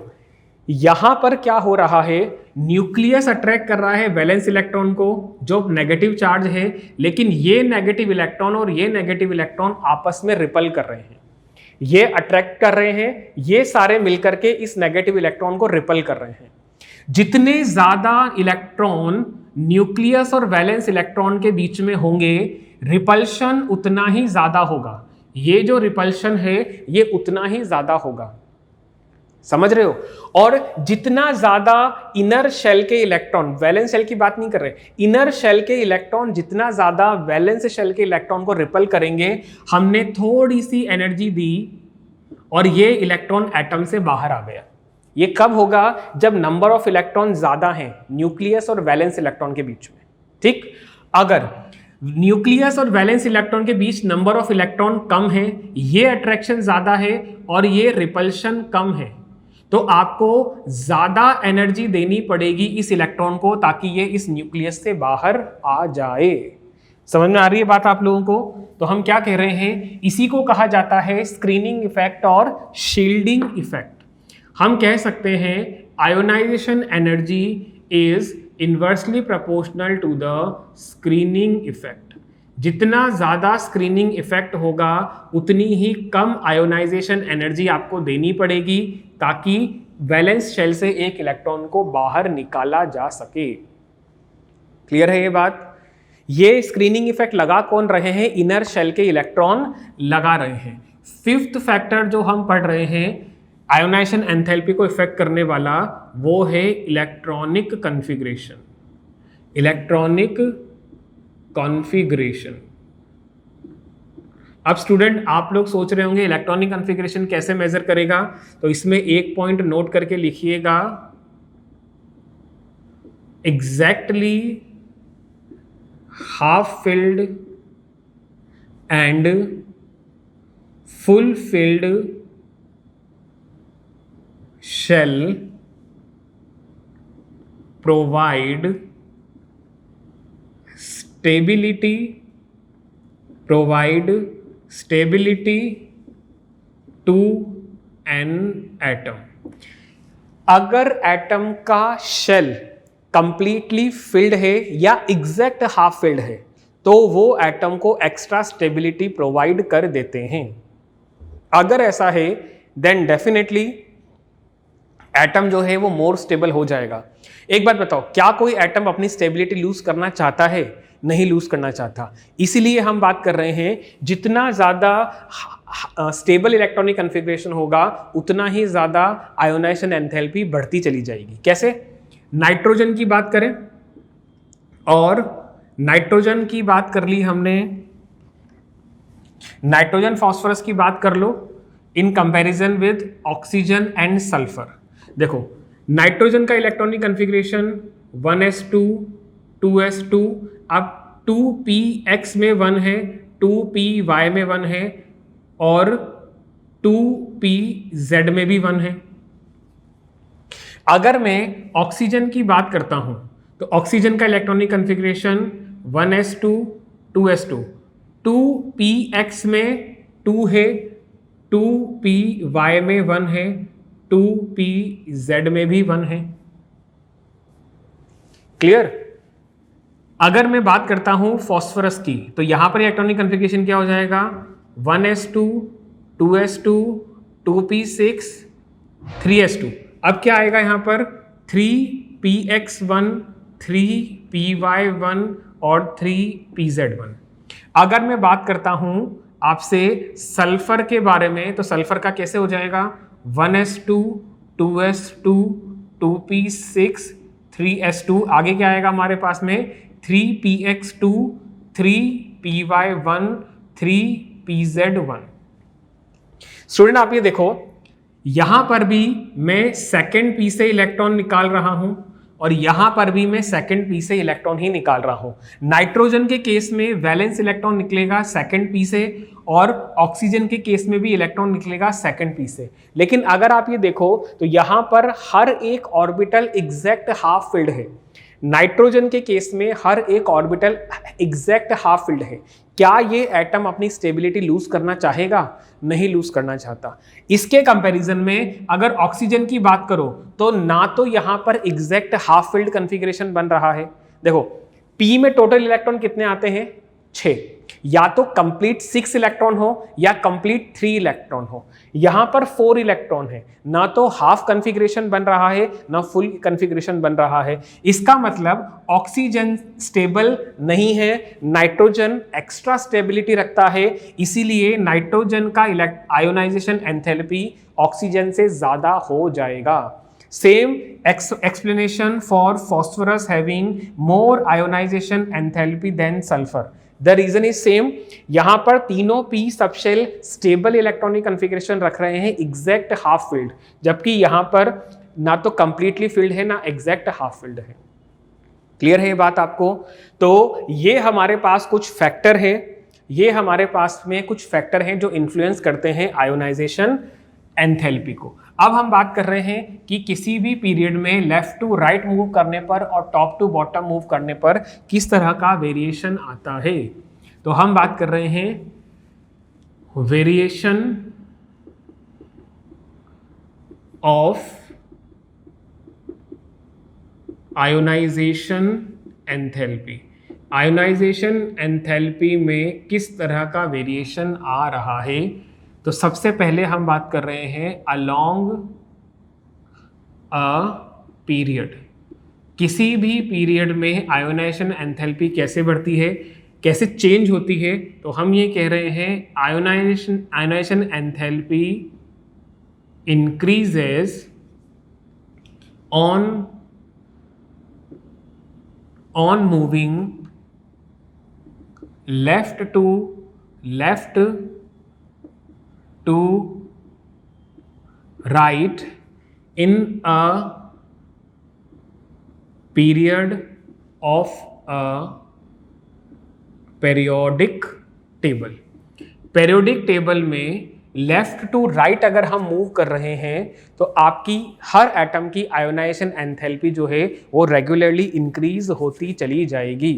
यहां पर क्या हो रहा है, न्यूक्लियस अट्रैक्ट कर रहा है वैलेंस इलेक्ट्रॉन को जो नेगेटिव चार्ज है, लेकिन ये नेगेटिव इलेक्ट्रॉन और ये नेगेटिव इलेक्ट्रॉन आपस में रिपल कर रहे हैं। ये अट्रैक्ट कर रहे हैं, ये सारे मिलकर के इस नेगेटिव इलेक्ट्रॉन को रिपल कर रहे हैं। जितने ज्यादा इलेक्ट्रॉन न्यूक्लियस और वैलेंस इलेक्ट्रॉन के बीच में होंगे, रिपल्शन उतना ही ज्यादा होगा। ये जो रिपल्शन है ये उतना ही ज्यादा होगा, समझ रहे हो। और जितना ज्यादा इनर शेल के इलेक्ट्रॉन, वैलेंस शेल की बात नहीं कर रहे, इनर शेल के इलेक्ट्रॉन जितना ज्यादा वैलेंस शेल के इलेक्ट्रॉन को रिपल करेंगे, हमने थोड़ी सी एनर्जी दी और ये इलेक्ट्रॉन एटम से बाहर आ गया। ये कब होगा? जब नंबर ऑफ इलेक्ट्रॉन ज्यादा हैं न्यूक्लियस और वैलेंस इलेक्ट्रॉन के बीच में। ठीक, अगर न्यूक्लियस और वैलेंस इलेक्ट्रॉन के बीच नंबर ऑफ इलेक्ट्रॉन कम है, ये अट्रैक्शन ज्यादा है और ये रिपल्शन कम है, तो आपको ज्यादा एनर्जी देनी पड़ेगी इस इलेक्ट्रॉन को ताकि ये इस न्यूक्लियस से बाहर आ जाए। समझ में आ रही है बात आप लोगों को? तो हम क्या कह रहे हैं, इसी को कहा जाता है स्क्रीनिंग इफेक्ट और शील्डिंग इफेक्ट। हम कह सकते हैं ionization energy is inversely proportional to the screening effect. जितना ज़्यादा स्क्रीनिंग इफेक्ट होगा उतनी ही कम आयोनाइजेशन एनर्जी आपको देनी पड़ेगी ताकि वैलेंस शेल से एक इलेक्ट्रॉन को बाहर निकाला जा सके। क्लियर है ये बात? ये स्क्रीनिंग इफेक्ट लगा कौन रहे हैं? इनर शेल के इलेक्ट्रॉन लगा रहे हैं। फिफ्थ फैक्टर जो हम पढ़ रहे हैं आयोनाइजेशन एंथैल्पी को इफेक्ट करने वाला, वो है इलेक्ट्रॉनिक कॉन्फ़िगरेशन। Electronic configuration. अब स्टूडेंट आप लोग सोच रहे होंगे इलेक्ट्रॉनिक कॉन्फ़िगरेशन कैसे मेजर करेगा, तो इसमें एक पॉइंट नोट करके लिखिएगा, exactly half filled and full field shall provide stability to an atom। अगर एटम का शेल कंप्लीटली फिल्ड है या एग्जैक्ट हाफ फिल्ड है तो वो एटम को एक्स्ट्रा स्टेबिलिटी प्रोवाइड कर देते हैं। अगर ऐसा है देन डेफिनेटली एटम जो है वो मोर स्टेबल हो जाएगा। एक बात बताओ, क्या कोई एटम अपनी स्टेबिलिटी लूज करना चाहता है? नहीं लूज करना चाहता। इसीलिए हम बात कर रहे हैं जितना ज्यादा स्टेबल इलेक्ट्रॉनिक कॉन्फ़िगरेशन होगा उतना ही ज्यादा आयोनाइजेशन एंथैल्पी बढ़ती चली जाएगी। कैसे? नाइट्रोजन की बात करें, और नाइट्रोजन की बात कर ली हमने, नाइट्रोजन फास्फोरस की बात कर लो in comparison with oxygen and sulphur. देखो नाइट्रोजन का इलेक्ट्रॉनिक कॉन्फ़िगरेशन 1s2 2s2, अब 2px में 1 है, 2py में 1 है और 2pz में भी 1 है। अगर मैं ऑक्सीजन की बात करता हूं तो ऑक्सीजन का electronic configuration 1s2 2s2, 2px में 2 है, 2py में 1 है, 2pz में भी 1 है। क्लियर? अगर मैं बात करता हूं फॉस्फोरस की तो यहां पर इलेक्ट्रॉनिक कॉन्फ़िगरेशन क्या हो जाएगा? 1s2 2s2 2p6 3s2। अब क्या आएगा यहां पर? 3px1 3py1 और 3pz1। अगर मैं बात करता हूं आपसे सल्फर के बारे में तो सल्फर का कैसे हो जाएगा? 1s2 2s2 2p6 3s2। आगे क्या आएगा हमारे पास में? 3px2 3py1 3pz1। स्टूडेंट आप ये देखो, यहां पर भी मैं सेकेंड पी से इलेक्ट्रॉन निकाल रहा हूं और यहां पर भी मैं सेकेंड पी से इलेक्ट्रॉन ही निकाल रहा हूं। नाइट्रोजन के केस में वैलेंस इलेक्ट्रॉन निकलेगा सेकेंड पी से और ऑक्सीजन के केस में भी इलेक्ट्रॉन निकलेगा सेकेंड पी से। लेकिन अगर आप ये देखो तो यहां पर हर एक ऑर्बिटल एग्जैक्ट हाफ फिल्ड है। नाइट्रोजन के केस में हर एक ऑर्बिटल एग्जैक्ट हाफ फिल्ड है। क्या ये एटम अपनी स्टेबिलिटी लूज करना चाहेगा? नहीं लूज करना चाहता। इसके कंपैरिजन में अगर ऑक्सीजन की बात करो तो ना तो यहां पर एग्जैक्ट हाफ फिल्ड कॉन्फ़िगरेशन बन रहा है। देखो पी में टोटल इलेक्ट्रॉन कितने आते हैं? 6। या तो कंप्लीट 6 इलेक्ट्रॉन हो या कंप्लीट 3 इलेक्ट्रॉन हो। यहां पर 4 इलेक्ट्रॉन है, ना तो हाफ कॉन्फ़िगरेशन बन रहा है ना फुल कॉन्फ़िगरेशन बन रहा है। इसका मतलब ऑक्सीजन स्टेबल नहीं है, नाइट्रोजन एक्स्ट्रा स्टेबिलिटी रखता है, इसीलिए नाइट्रोजन का आयोनाइजेशन एंथैल्पी ऑक्सीजन से ज्यादा हो जाएगा। Same explanation for phosphorus having more ionization enthalpy than sulfur. The reason is same। यहां पर तीनों p subshell stable electronic configuration रख रहे हैं एग्जैक्ट हाफ फील्ड, जबकि यहां पर ना तो कंप्लीटली फील्ड है ना एग्जैक्ट हाफ फील्ड है। क्लियर है ये बात आपको? तो ये हमारे पास कुछ फैक्टर है, ये हमारे पास में कुछ फैक्टर हैं जो इन्फ्लुएंस करते हैं आयोनाइजेशन एंथैल्पी को। अब हम बात कर रहे हैं कि किसी भी पीरियड में लेफ्ट टू राइट मूव करने पर और टॉप टू बॉटम मूव करने पर किस तरह का वेरिएशन आता है। तो हम बात कर रहे हैं variation of ionisation enthalpy. Ionisation enthalpy में किस तरह का वेरिएशन आ रहा है? तो सबसे पहले हम बात कर रहे हैं अलोंग अ पीरियड। किसी भी पीरियड में आयोनाइजेशन एंथैल्पी कैसे बढ़ती है? कैसे चेंज होती है, तो हम ये कह रहे हैं ionisation enthalpy increases on moving left to right in a period of a periodic table. periodic table में लेफ्ट टू राइट अगर हम मूव कर रहे हैं तो आपकी हर एटम की आयोनाइजेशन एंथैल्पी जो है वो रेगुलरली इंक्रीज होती चली जाएगी,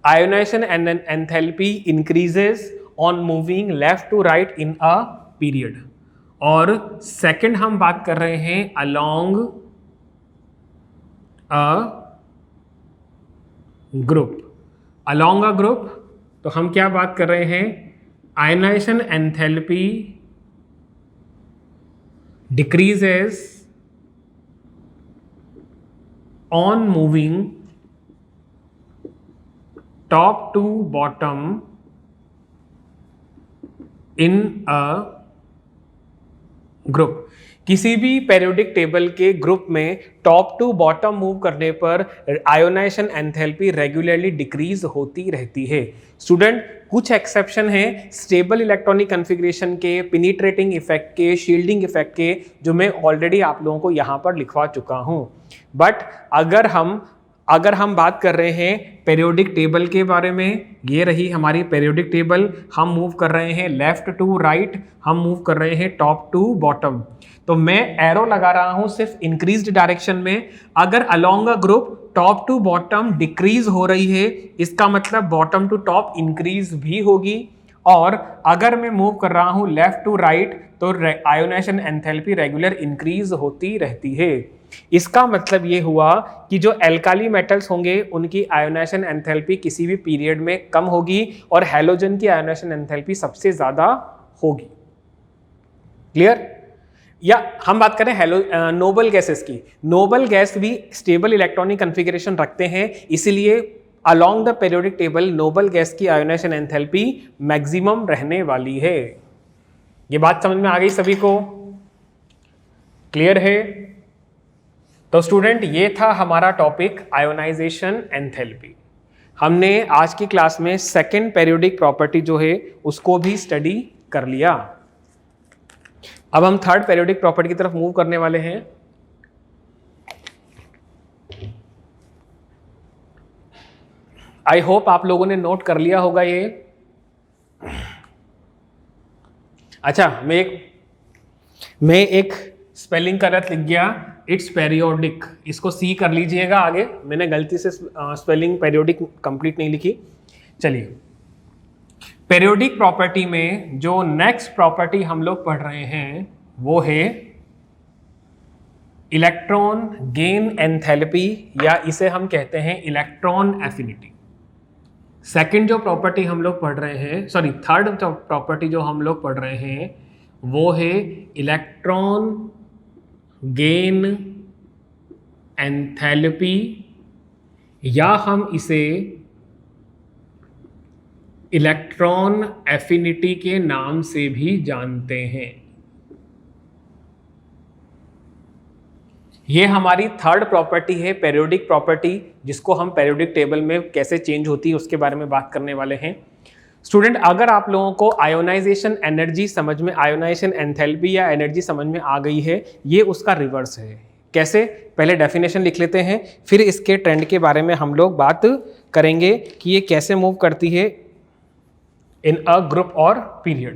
ionization enthalpy increases on moving left to right in a period. और सेकंड हम बात कर रहे हैं अलोंग अ ग्रुप, तो हम क्या बात कर रहे हैं, ionization enthalpy decreases on moving top to bottom in a group. किसी भी पेरियोडिक टेबल के ग्रुप में टॉप टू बॉटम मूव करने पर आयोनाइजेशन एंथैल्पी रेगुलरली डिक्रीज होती रहती है। स्टूडेंट, कुछ एक्सेप्शन हैं स्टेबल इलेक्ट्रॉनिक कॉन्फ़िगरेशन के, पेनिट्रेटिंग इफेक्ट के, शील्डिंग इफेक्ट के, जो मैं ऑलरेडी आप लोगों को यहां पर लिखवा चुका हूं। बट अगर हम बात कर रहे हैं पेरियोडिक टेबल के बारे में, ये रही हमारी पेरियोडिक टेबल, हम मूव कर रहे हैं लेफ्ट टू राइट, हम मूव कर रहे हैं टॉप टू बॉटम, तो मैं एरो लगा रहा हूं सिर्फ इंक्रीज्ड डायरेक्शन में। अगर along a group top to bottom decrease हो रही है, इसका मतलब बॉटम टू टॉप इंक्रीज भी होगी। और अगर मैं मूव कर रहा हूं लेफ्ट टू राइट तो आयोनाइजेशन एंथैल्पी रेगुलर इंक्रीज होती रहती है। इसका मतलब ये हुआ कि जो एल्काली मेटल्स होंगे उनकी आयोनाइजेशन एंथैल्पी किसी भी पीरियड में कम होगी और हैलोजन की आयोनाइजेशन एंथैल्पी सबसे ज्यादा होगी। क्लियर? या हम बात करें नोबल गैसेस की, नोबल गैस भी स्टेबल इलेक्ट्रॉनिक कॉन्फ़िगरेशन रखते हैं, इसीलिए along the periodic table noble gas की आयोनाइजेशन एंथैल्पी मैक्सिमम रहने वाली है। ये बात समझ में आ गई सभी को? क्लियर है? तो स्टूडेंट, ये था हमारा टॉपिक आयोनाइजेशन एंथैल्पी। हमने आज की क्लास में सेकेंड पेरियोडिक प्रॉपर्टी जो है उसको भी स्टडी कर लिया। अब हम थर्ड पेरियोडिक प्रॉपर्टी की तरफ मूव करने वाले हैं। आई होप आप लोगों ने नोट कर लिया होगा ये। अच्छा, मैं एक स्पेलिंग गलत लिख गया, इट्स पेरियोडिक, इसको सी कर लीजिएगा आगे, मैंने गलती से स्पेलिंग पेरियोडिक कंप्लीट नहीं लिखी। चलिए, पेरियोडिक प्रॉपर्टी में जो नेक्स्ट प्रॉपर्टी हम लोग पढ़ रहे हैं वो है इलेक्ट्रॉन गेन एंथैल्पी, या इसे हम कहते हैं इलेक्ट्रॉन एफिनिटी। सेकंड जो प्रॉपर्टी हम लोग पढ़ रहे हैं, सॉरी थर्ड जो प्रॉपर्टी जो हम लोग पढ़ रहे हैं वो है इलेक्ट्रॉन गेन एंथैल्पी, या हम इसे इलेक्ट्रॉन एफिनिटी के नाम से भी जानते हैं। ये हमारी थर्ड प्रॉपर्टी है पेरियोडिक प्रॉपर्टी, जिसको हम पेरियोडिक टेबल में कैसे चेंज होती है उसके बारे में बात करने वाले हैं। स्टूडेंट, अगर आप लोगों को आयोनाइजेशन एनर्जी समझ में, आयोनाइजेशन एंथैल्पी या एनर्जी समझ में आ गई है, ये उसका रिवर्स है। कैसे? पहले डेफिनेशन लिख लेते हैं, फिर इसके ट्रेंड के बारे में हम लोग बात करेंगे कि ये कैसे मूव करती है in a group or period.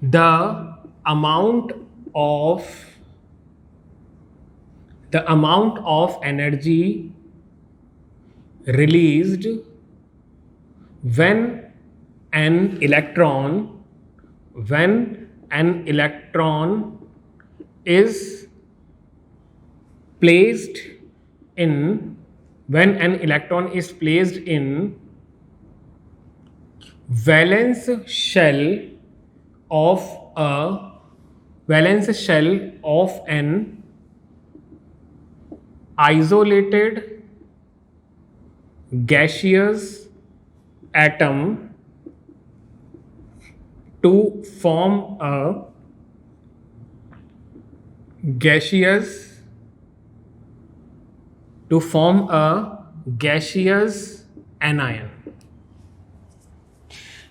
The amount of energy released when an electron is placed in valence shell of an isolated gaseous atom to form a gaseous anion।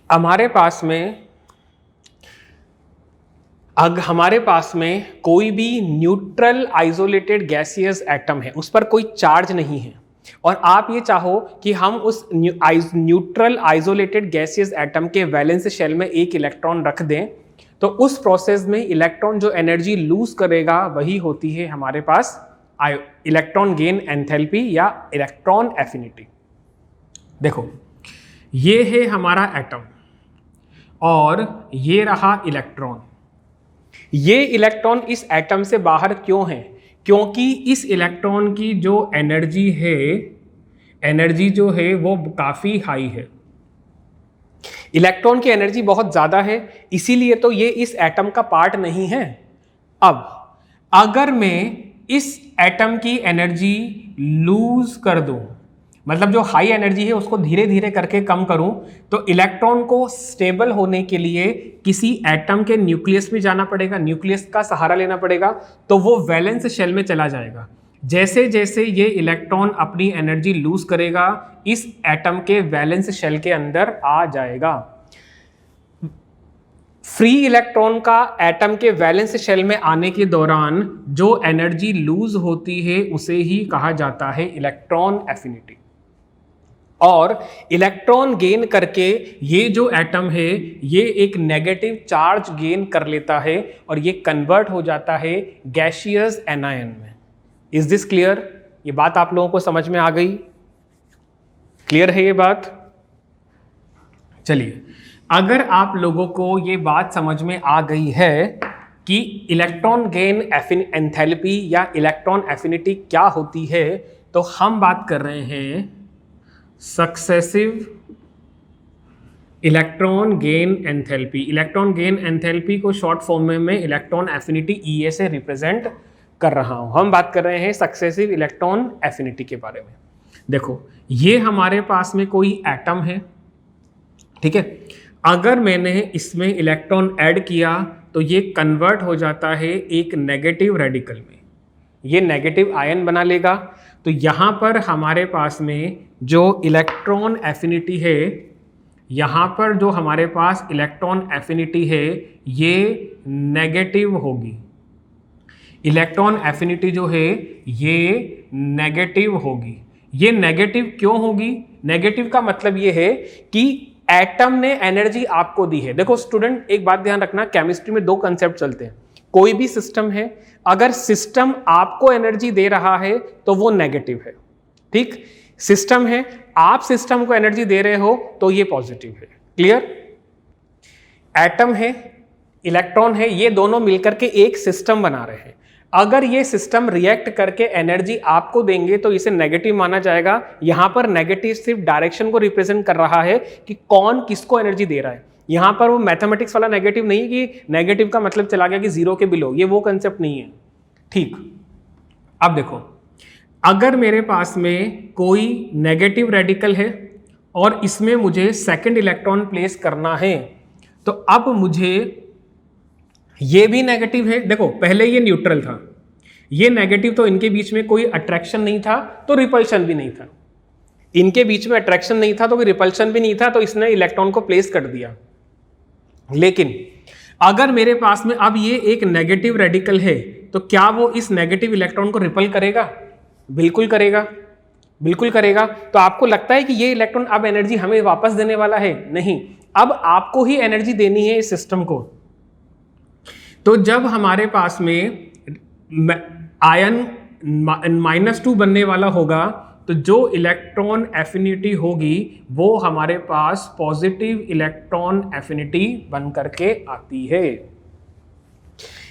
हमारे पास में कोई भी न्यूट्रल आइसोलेटेड गैसियस एटम है, उस पर कोई चार्ज नहीं है, और आप ये चाहो कि हम उस न्यूट्रल आइसोलेटेड गैसियस एटम के वैलेंस शेल में एक इलेक्ट्रॉन रख दें, तो उस प्रोसेस में इलेक्ट्रॉन जो एनर्जी लूज करेगा वही होती है हमारे पास इलेक्ट्रॉन गेन एंथैल्पी या इलेक्ट्रॉन एफिनिटी। देखो, ये है हमारा एटम और ये रहा इलेक्ट्रॉन। ये इलेक्ट्रॉन इस एटम से बाहर क्यों है? क्योंकि इस इलेक्ट्रॉन की जो एनर्जी जो है वो काफी हाई है। इलेक्ट्रॉन की एनर्जी बहुत ज्यादा है, इसीलिए तो ये इस एटम का पार्ट नहीं है। अब अगर मैं इस एटम की एनर्जी लूज कर दूं, मतलब जो हाई एनर्जी है उसको धीरे धीरे करके कम करूं, तो इलेक्ट्रॉन को स्टेबल होने के लिए किसी एटम के न्यूक्लियस में जाना पड़ेगा, न्यूक्लियस का सहारा लेना पड़ेगा, तो वो वैलेंस शेल में चला जाएगा। जैसे जैसे ये इलेक्ट्रॉन अपनी एनर्जी लूज करेगा, इस एटम के वैलेंस शेल के अंदर आ जाएगा। फ्री इलेक्ट्रॉन का एटम के वैलेंस शेल में आने के दौरान जो एनर्जी लूज होती है उसे ही कहा जाता है इलेक्ट्रॉन एफिनिटी। और इलेक्ट्रॉन गेन करके ये जो एटम है ये एक नेगेटिव चार्ज गेन कर लेता है और ये कन्वर्ट हो जाता है गैसियस एनायन में। Is this clear? ये बात आप लोगों को समझ में आ गई? क्लियर है ये बात? चलिए, अगर आप लोगों को ये बात समझ में आ गई है कि इलेक्ट्रॉन गेन एंथैल्पी या इलेक्ट्रॉन एफिनिटी क्या होती है, तो हम बात कर रहे हैं successive electron gain enthalpy. Electron gain enthalpy को शॉर्ट फॉर्म में मैं इलेक्ट्रॉन एफिनिटी EA से रिप्रेजेंट कर रहा हूं। हम बात कर रहे हैं सक्सेसिव इलेक्ट्रॉन एफिनिटी के बारे में। देखो, ये हमारे पास में कोई एटम है, ठीक है। अगर मैंने इसमें इलेक्ट्रॉन ऐड किया तो ये कन्वर्ट हो जाता है एक नेगेटिव रेडिकल में, ये नेगेटिव आयन बना लेगा। तो यहाँ पर हमारे पास में जो इलेक्ट्रॉन एफिनिटी है, यहाँ पर जो हमारे पास इलेक्ट्रॉन एफिनिटी है ये नेगेटिव होगी। इलेक्ट्रॉन एफिनिटी जो है ये नेगेटिव होगी। ये नेगेटिव क्यों होगी? नेगेटिव का मतलब ये है कि एटम ने एनर्जी आपको दी है। देखो स्टूडेंट, एक बात ध्यान रखना, केमिस्ट्री में दो कंसेप्ट चलते हैं। कोई भी सिस्टम है, अगर सिस्टम आपको एनर्जी दे रहा है तो वो नेगेटिव है, ठीक। सिस्टम है, आप सिस्टम को एनर्जी दे रहे हो तो ये पॉजिटिव है। क्लियर? एटम है, इलेक्ट्रॉन है, ये दोनों मिलकर के एक सिस्टम बना रहे हैं। अगर ये सिस्टम रिएक्ट करके एनर्जी आपको देंगे तो इसे नेगेटिव माना जाएगा। यहां पर नेगेटिव सिर्फ डायरेक्शन को रिप्रेजेंट कर रहा है कि कौन किसको एनर्जी दे रहा है। यहां पर वो मैथमेटिक्स वाला नेगेटिव नहीं कि नेगेटिव का मतलब चला गया कि 0 के बिलो, ये वो कंसेप्ट नहीं है, ठीक। अब देखो, अगर मेरे पास में कोई नेगेटिव रेडिकल है और इसमें मुझे सेकंड इलेक्ट्रॉन प्लेस करना है, तो अब मुझे ये भी नेगेटिव है। देखो, पहले ये न्यूट्रल था, ये नेगेटिव, तो इनके बीच में कोई अट्रैक्शन नहीं था तो रिपल्शन भी नहीं था। इनके बीच में अट्रैक्शन नहीं था तो कोई रिपल्शन भी नहीं था, तो इसने इलेक्ट्रॉन को प्लेस कर दिया। लेकिन अगर मेरे पास में अब ये एक नेगेटिव रेडिकल है, तो क्या वो इस नेगेटिव इलेक्ट्रॉन को रिपल करेगा? बिल्कुल करेगा, बिल्कुल करेगा। तो आपको लगता है कि ये इलेक्ट्रॉन अब एनर्जी हमें वापस देने वाला है? नहीं, अब आपको ही एनर्जी देनी है इस सिस्टम को। तो जब हमारे पास में आयन -2 बनने वाला होगा, तो जो इलेक्ट्रॉन एफिनिटी होगी वो हमारे पास पॉजिटिव इलेक्ट्रॉन एफिनिटी बन करके आती है।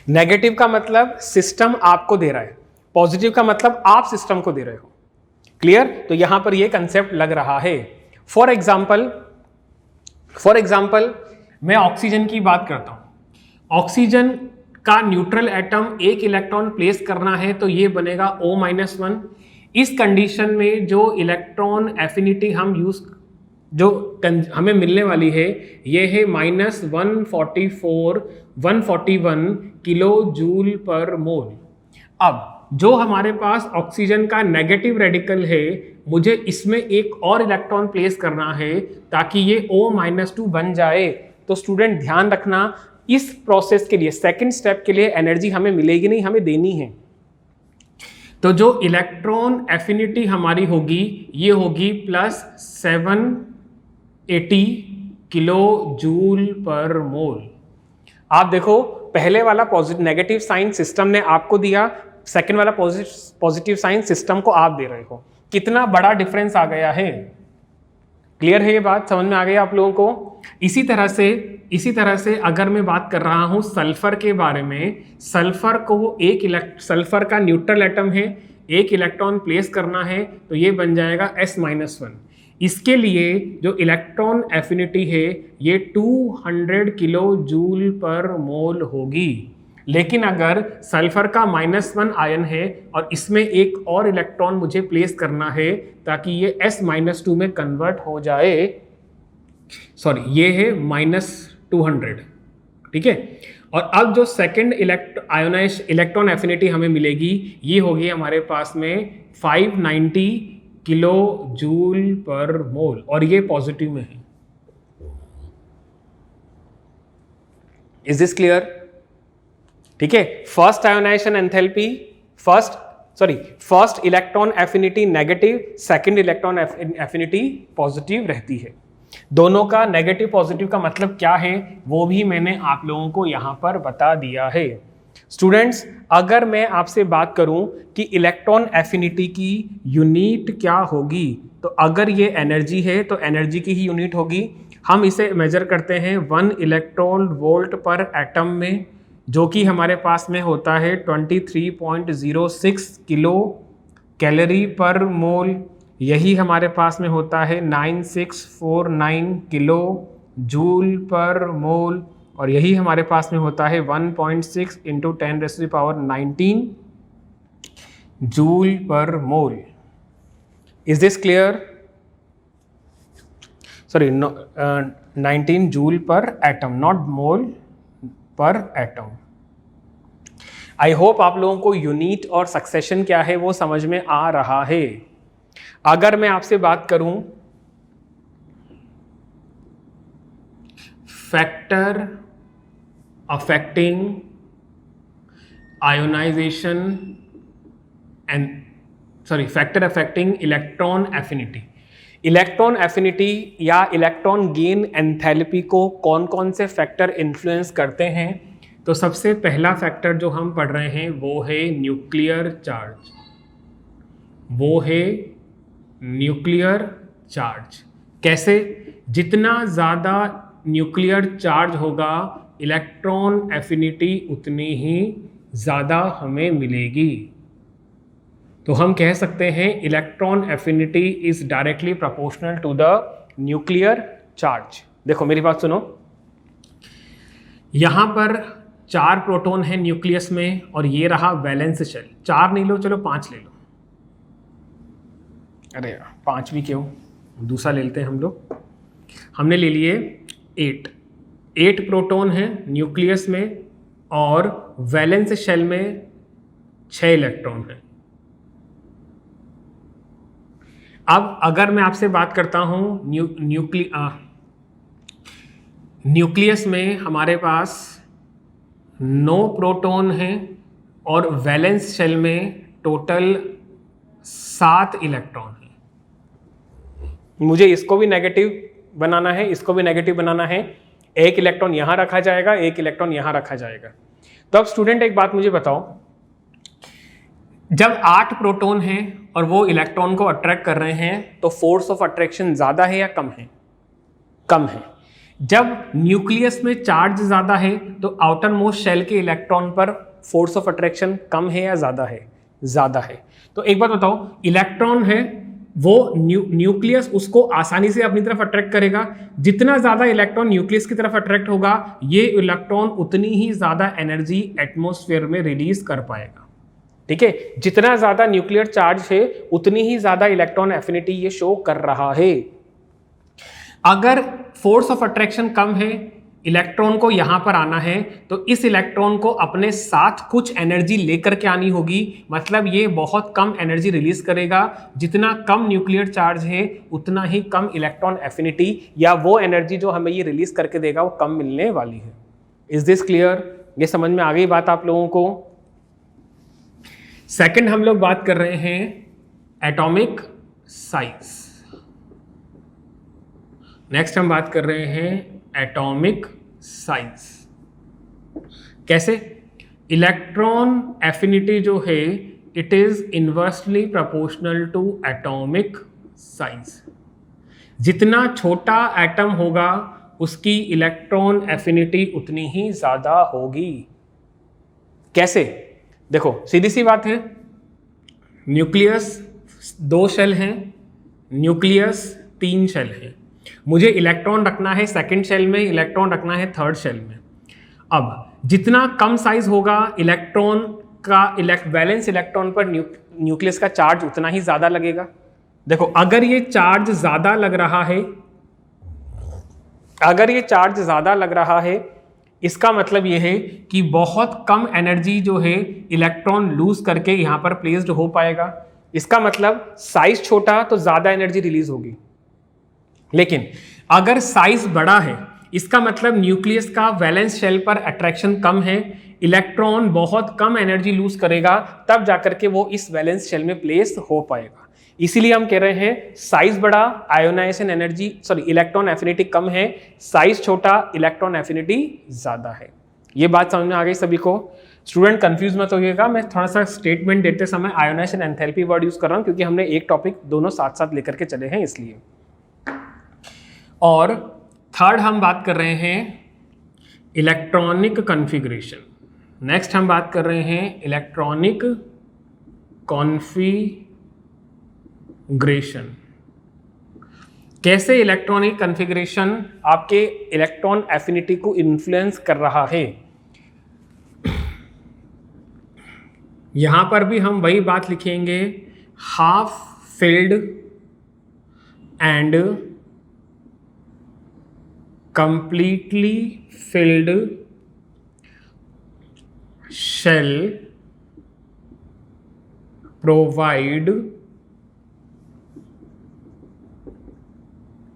नेगेटिव का मतलब सिस्टम आपको दे रहा है, पॉजिटिव का मतलब आप सिस्टम को दे रहे हो। क्लियर? तो यहां पर ये कंसेप्ट लग रहा है। फॉर एग्जाम्पल मैं ऑक्सीजन की बात करता हूं। ऑक्सीजन का न्यूट्रल एटम एक इलेक्ट्रॉन प्लेस करना है तो ये बनेगा O-1। इस कंडीशन में जो इलेक्ट्रॉन एफिनिटी हम यूज जो हमें मिलने वाली है ये है -141 किलो जूल पर मोल। अब जो हमारे पास ऑक्सीजन का नेगेटिव रेडिकल है मुझे इसमें एक और इलेक्ट्रॉन प्लेस करना है ताकि ये O-2 बन जाए। तो स्टूडेंट ध्यान रखना इस प्रोसेस के लिए सेकंड स्टेप के लिए एनर्जी हमें मिलेगी नहीं, हमें देनी है। तो जो इलेक्ट्रॉन एफिनिटी हमारी होगी ये होगी +780 किलो जूल पर मोल। आप देखो पहले वाला पॉजिटिव नेगेटिव साइन सिस्टम ने आपको दिया, सेकंड वाला पॉजिटिव साइन सिस्टम को आप दे रहे हो। कितना बड़ा डिफरेंस आ गया है। क्लियर है ये बात, समझ में आ गई आप लोगों को। इसी तरह से अगर मैं बात कर रहा हूं सल्फर के बारे में, सल्फर को सल्फर का न्यूट्रल एटम है, एक इलेक्ट्रॉन प्लेस करना है तो ये बन जाएगा S-1। इसके लिए जो इलेक्ट्रॉन एफिनिटी है ये 200 किलो जूल पर मोल होगी। लेकिन अगर सल्फर का -1 आयन है और इसमें एक और इलेक्ट्रॉन मुझे प्लेस करना है ताकि ये S-2 में कन्वर्ट हो जाए, सॉरी ये है -200, ठीक है। और अब जो सेकंड इलेक्ट्रॉन एफिनिटी हमें मिलेगी ये होगी हमारे पास में 590 किलो जूल पर मोल और ये पॉजिटिव में है। Is this clear? ठीक है। First ionization enthalpy, first electron affinity negative, second electron affinity positive रहती है। दोनों का नेगेटिव पॉजिटिव का मतलब क्या है वो भी मैंने आप लोगों को यहां पर बता दिया है। स्टूडेंट्स अगर मैं आपसे बात करूं कि इलेक्ट्रॉन एफिनिटी की यूनिट क्या होगी, तो अगर ये एनर्जी है तो एनर्जी की ही यूनिट होगी। हम इसे मेजर करते हैं 1 इलेक्ट्रॉन वोल्ट पर एटम में, जो कि हमारे पास में होता है 23.06 किलो कैलोरी पर मोल। यही हमारे पास में होता है 9649 किलो जूल पर मोल और यही हमारे पास में होता है 1.6 × 10⁻19 joule per mole. Is this clear? Sorry 19 joule per atom, not mole per atom. I hope आप लोगों को यूनिट और सक्सेशन क्या है वो समझ में आ रहा है। अगर मैं आपसे बात करूं factor affecting ionization factor affecting electron affinity, electron affinity या इलेक्ट्रॉन गेन एंथैल्पी को कौन कौन से फैक्टर इन्फ्लुएंस करते हैं, तो सबसे पहला फैक्टर जो हम पढ़ रहे हैं वो है न्यूक्लियर चार्ज। वो है न्यूक्लियर चार्ज। कैसे? जितना ज़्यादा न्यूक्लियर चार्ज होगा इलेक्ट्रॉन एफिनिटी उतनी ही ज़्यादा हमें मिलेगी। तो हम कह सकते हैं electron affinity is directly proportional to the nuclear charge. देखो मेरी बात सुनो, यहाँ पर 4 प्रोटॉन है न्यूक्लियस में और ये रहा वैलेंस शेल। 4 नहीं लो, चलो 5 ले लो। अरे 5 भी क्यों, दूसरा ले लेते हैं हम लोग। हमने ले लिए 8 प्रोटॉन है न्यूक्लियस में और वैलेंस शेल में 6 इलेक्ट्रॉन है। अब अगर मैं आपसे बात करता हूं न्यूक्लियस में हमारे पास 9 प्रोटॉन हैं और वैलेंस शेल में टोटल 7 इलेक्ट्रॉन हैं। मुझे इसको भी नेगेटिव बनाना है, इसको भी नेगेटिव बनाना है। एक इलेक्ट्रॉन यहां रखा जाएगा, एक इलेक्ट्रॉन यहां रखा जाएगा। तो अब स्टूडेंट एक बात मुझे बताओ, जब 8 प्रोटॉन हैं और वो इलेक्ट्रॉन को अट्रैक्ट कर रहे हैं तो फोर्स ऑफ अट्रैक्शन ज्यादा है या कम है? कम है। जब न्यूक्लियस में चार्ज ज्यादा है तो आउटर मोस्ट शेल के इलेक्ट्रॉन पर फोर्स ऑफ अट्रैक्शन कम है या ज्यादा है? ज्यादा है। तो एक बात बताओ, इलेक्ट्रॉन है वो न्यूक्लियस उसको आसानी से अपनी तरफ अट्रैक्ट करेगा। जितना ज्यादा इलेक्ट्रॉन न्यूक्लियस की तरफ अट्रैक्ट होगा, ये इलेक्ट्रॉन उतनी ही ज्यादा एनर्जी एटमॉस्फेयर में रिलीज कर पाएगा। ठीक है, जितना ज्यादा न्यूक्लियर चार्ज है उतनी ही ज्यादा इलेक्ट्रॉन एफिनिटी ये शो कर रहा है। अगर फोर्स ऑफ अट्रैक्शन कम है, इलेक्ट्रॉन को यहां पर आना है, तो इस इलेक्ट्रॉन को अपने साथ कुछ एनर्जी लेकर के आनी होगी। मतलब ये बहुत कम एनर्जी रिलीज करेगा। जितना कम न्यूक्लियर चार्ज है उतना ही कम इलेक्ट्रॉन एफिनिटी या वो एनर्जी जो हमें ये रिलीज करके देगा वो कम मिलने वाली है। Is this clear? ये समझ में आ गई बात आप लोगों को? सेकंड हम लोग बात कर रहे हैं एटॉमिक साइज। नेक्स्ट हम बात कर रहे हैं एटॉमिक साइज। कैसे? इलेक्ट्रॉन एफिनिटी जो है it is inversely proportional to atomic size. जितना छोटा एटम होगा उसकी इलेक्ट्रॉन एफिनिटी उतनी ही ज्यादा होगी। कैसे? देखो सीधी सी बात है, न्यूक्लियस 2 शेल हैं, न्यूक्लियस 3 शेल हैं। मुझे इलेक्ट्रॉन रखना है सेकंड शेल में, इलेक्ट्रॉन रखना है थर्ड शेल में। अब जितना कम साइज होगा इलेक्ट्रॉन का, वैलेंस इलेक्ट्रॉन पर न्यूक्लियस का चार्ज उतना ही ज्यादा लगेगा। देखो अगर ये चार्ज ज्यादा लग रहा है, अगर ये चार्ज ज्यादा लग रहा है, इसका मतलब ये है कि बहुत कम एनर्जी जो है इलेक्ट्रॉन लूज करके यहां पर प्लेस्ड हो पाएगा। इसका मतलब साइज छोटा तो ज्यादा एनर्जी रिलीज होगी। लेकिन अगर साइज बड़ा है, इसका मतलब न्यूक्लियस का वैलेंस शेल पर अट्रैक्शन कम है, इलेक्ट्रॉन बहुत कम एनर्जी लूज करेगा, तब जाकर के वो इस वैलेंस शेल में प्लेस हो पाएगा। इसीलिए हम कह रहे हैं साइज बड़ा, आयोनाइजेशन एनर्जी इलेक्ट्रॉन एफिनिटी कम है, साइज छोटा, इलेक्ट्रॉन एफिनिटी ज्यादा है। ये बात समझ में आ गई सभी को? स्टूडेंट कंफ्यूज मत होइएगा, मैं थोड़ा सा स्टेटमेंट देते समय आयोनाइजेशन एंथैल्पी वर्ड यूज कर रहा हूं क्योंकि हमने एक टॉपिक दोनों साथ साथ लेकर के चले हैं इसलिए। और थर्ड हम बात कर रहे हैं इलेक्ट्रॉनिक कॉन्फ़िगरेशन। नेक्स्ट हम बात कर रहे हैं इलेक्ट्रॉनिक कॉन्फ़िगरेशन। कैसे इलेक्ट्रॉनिक कॉन्फ़िगरेशन आपके इलेक्ट्रॉन एफिनिटी को इन्फ्लुएंस कर रहा है। यहां पर भी हम वही बात लिखेंगे, half filled and completely filled shell provide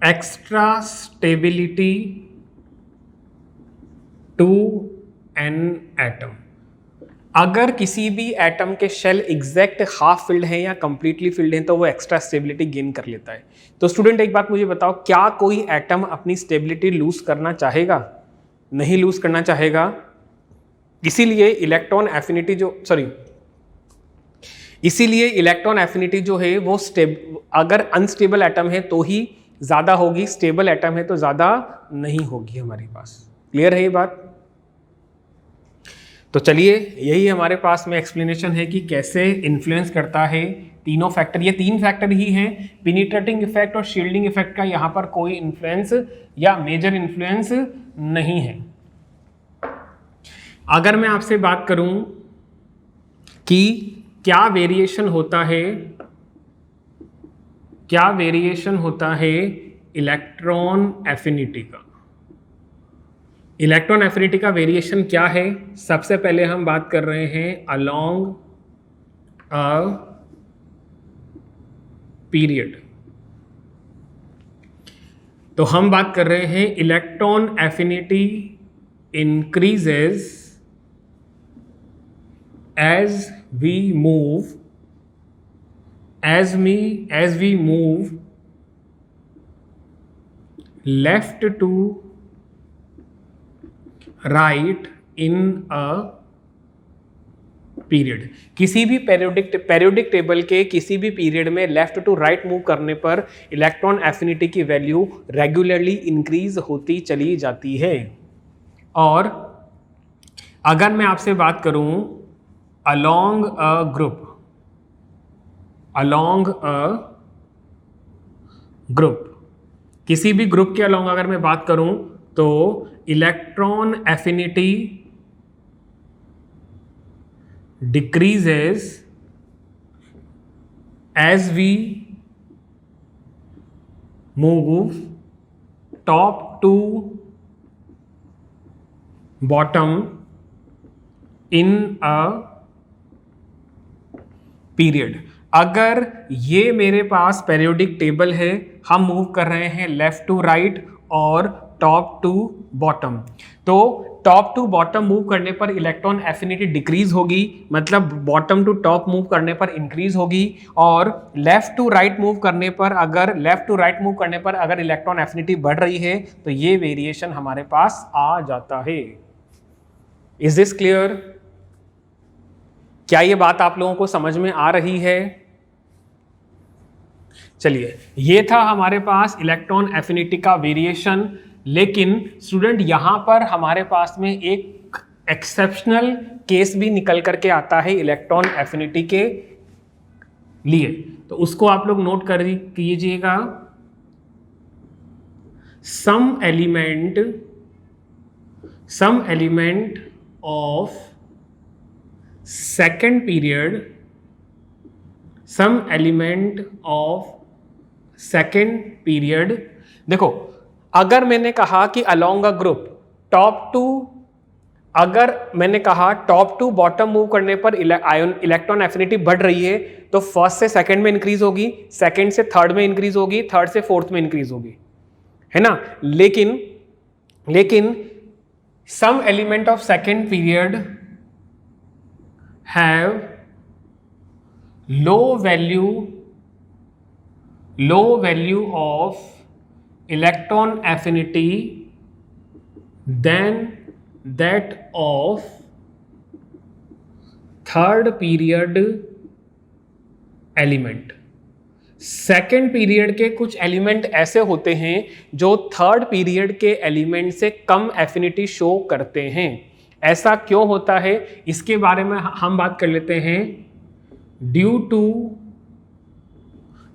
extra stability to an atom। अगर किसी भी एटम के शेल एग्जैक्ट हाफ फिल्ड है या कंप्लीटली फिल्ड है तो वो एक्स्ट्रा स्टेबिलिटी गेन कर लेता है। तो स्टूडेंट एक बात मुझे बताओ, क्या कोई एटम अपनी स्टेबिलिटी लूज करना चाहेगा? नहीं लूज करना चाहेगा। इसीलिए इलेक्ट्रॉन एफिनिटी इसीलिए इलेक्ट्रॉन एफिनिटी जो है वो अगर अनस्टेबल एटम है तो ही ज्यादा होगी, स्टेबल एटम है तो ज्यादा नहीं होगी हमारे पास। क्लियर है ये बात? तो चलिए यही हमारे पास में एक्सप्लेनेशन है कि कैसे इन्फ्लुएंस करता है तीनों फैक्टर। ये 3 फैक्टर ही हैं, पेनिट्रेटिंग इफेक्ट और शील्डिंग इफेक्ट का यहाँ पर कोई इन्फ्लुएंस या मेजर इन्फ्लुएंस नहीं है। अगर मैं आपसे बात करूं कि क्या वेरिएशन होता है इलेक्ट्रॉन एफिनिटी का। इलेक्ट्रॉन एफिनिटी का वेरिएशन क्या है? सबसे पहले हम बात कर रहे हैं अलोंग अ पीरियड। तो हम बात कर रहे हैं electron affinity increases as we move left to right in a period. किसी भी पेरियोडिक टेबल के किसी भी पीरियड में लेफ्ट टू राइट मूव करने पर इलेक्ट्रॉन एफिनिटी की वैल्यू रेगुलरली इंक्रीज होती चली जाती है। और अगर मैं आपसे बात करूं along a ग्रुप, किसी भी ग्रुप के अलोंग अगर मैं बात करूं तो electron affinity decreases as we move top to bottom in a period. अगर ये मेरे पास पेरियोडिक टेबल है, हम मूव कर रहे हैं लेफ्ट टू राइट और टॉप टू बॉटम, तो टॉप टू बॉटम मूव करने पर इलेक्ट्रॉन एफिनिटी डिक्रीज होगी, मतलब बॉटम टू टॉप मूव करने पर इंक्रीज होगी, और लेफ्ट टू राइट मूव करने पर अगर इलेक्ट्रॉन एफिनिटी बढ़ रही है तो ये वेरिएशन हमारे पास आ जाता है। Is this clear? क्या ये बात आप लोगों को समझ में आ रही है? चलिए, ये था हमारे पास इलेक्ट्रॉन एफिनिटी का वेरिएशन। लेकिन स्टूडेंट यहां पर हमारे पास में एक एक्सेप्शनल केस भी निकल करके आता है इलेक्ट्रॉन एफिनिटी के लिए, तो उसको आप लोग नोट कर कीजिएगा। Some element of second period, देखो, अगर मैंने कहा कि अलोंग अ ग्रुप अगर मैंने कहा टॉप टू बॉटम मूव करने पर इलेक्ट्रॉन एफिनिटी बढ़ रही है, तो फर्स्ट से सेकंड में इंक्रीज होगी, सेकंड से थर्ड में इंक्रीज होगी, थर्ड से फोर्थ में इंक्रीज होगी, है ना। लेकिन some element of second period have low value of electron affinity than that of third period element। Second period के कुछ एलिमेंट ऐसे होते हैं जो थर्ड पीरियड के एलिमेंट से कम एफिनिटी शो करते हैं। ऐसा क्यों होता है इसके बारे में हम बात कर लेते हैं। Due to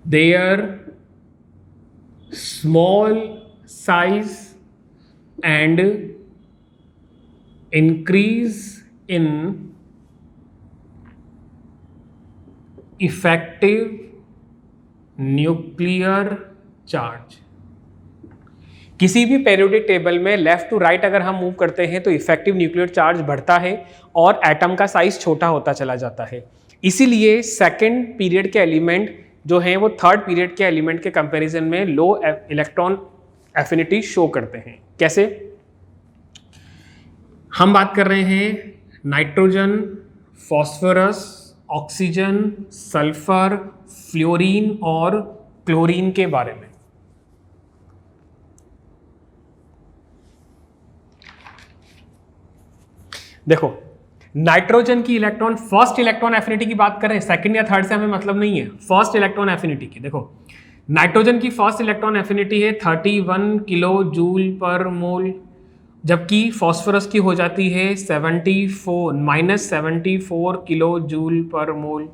their small size and increase in effective nuclear charge. किसी भी पेरियोडिक टेबल में लेफ्ट टू राइट अगर हम मूव करते हैं तो इफेक्टिव न्यूक्लियर चार्ज बढ़ता है और एटम का साइज छोटा होता चला जाता है। इसीलिए सेकेंड पीरियड के एलिमेंट जो हैं वो थर्ड पीरियड के एलिमेंट के कंपैरिजन में लो इलेक्ट्रॉन एफिनिटी शो करते हैं। कैसे? हम बात कर रहे हैं nitrogen, phosphorus, oxygen, sulphur, fluorine और क्लोरीन के बारे में। देखो, नाइट्रोजन की फर्स्ट इलेक्ट्रॉन एफिनिटी की बात करें, सेकंड या थर्ड से हमें मतलब नहीं है, फर्स्ट इलेक्ट्रॉन एफिनिटी की। देखो, नाइट्रोजन की फर्स्ट इलेक्ट्रॉन एफिनिटी है 31 किलो जूल पर मोल, जबकि फॉस्फोरस की हो जाती है -74 किलो जूल पर मोल।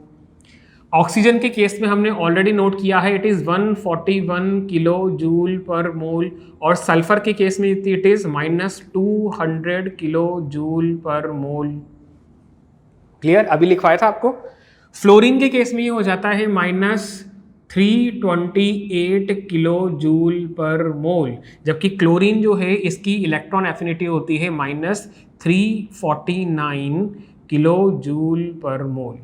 ऑक्सीजन के केस में हमने ऑलरेडी नोट किया है, it is 141 kilo joule per मोल, और सल्फर के केस में it is -200 kilo joule per mole. Clear? अभी लिखवाया था आपको। फ्लोरीन के केस में ये हो जाता है -328 किलो जूल पर मोल, जबकि क्लोरीन जो है इसकी इलेक्ट्रॉन एफिनिटी होती है -349 किलो जूल पर मोल।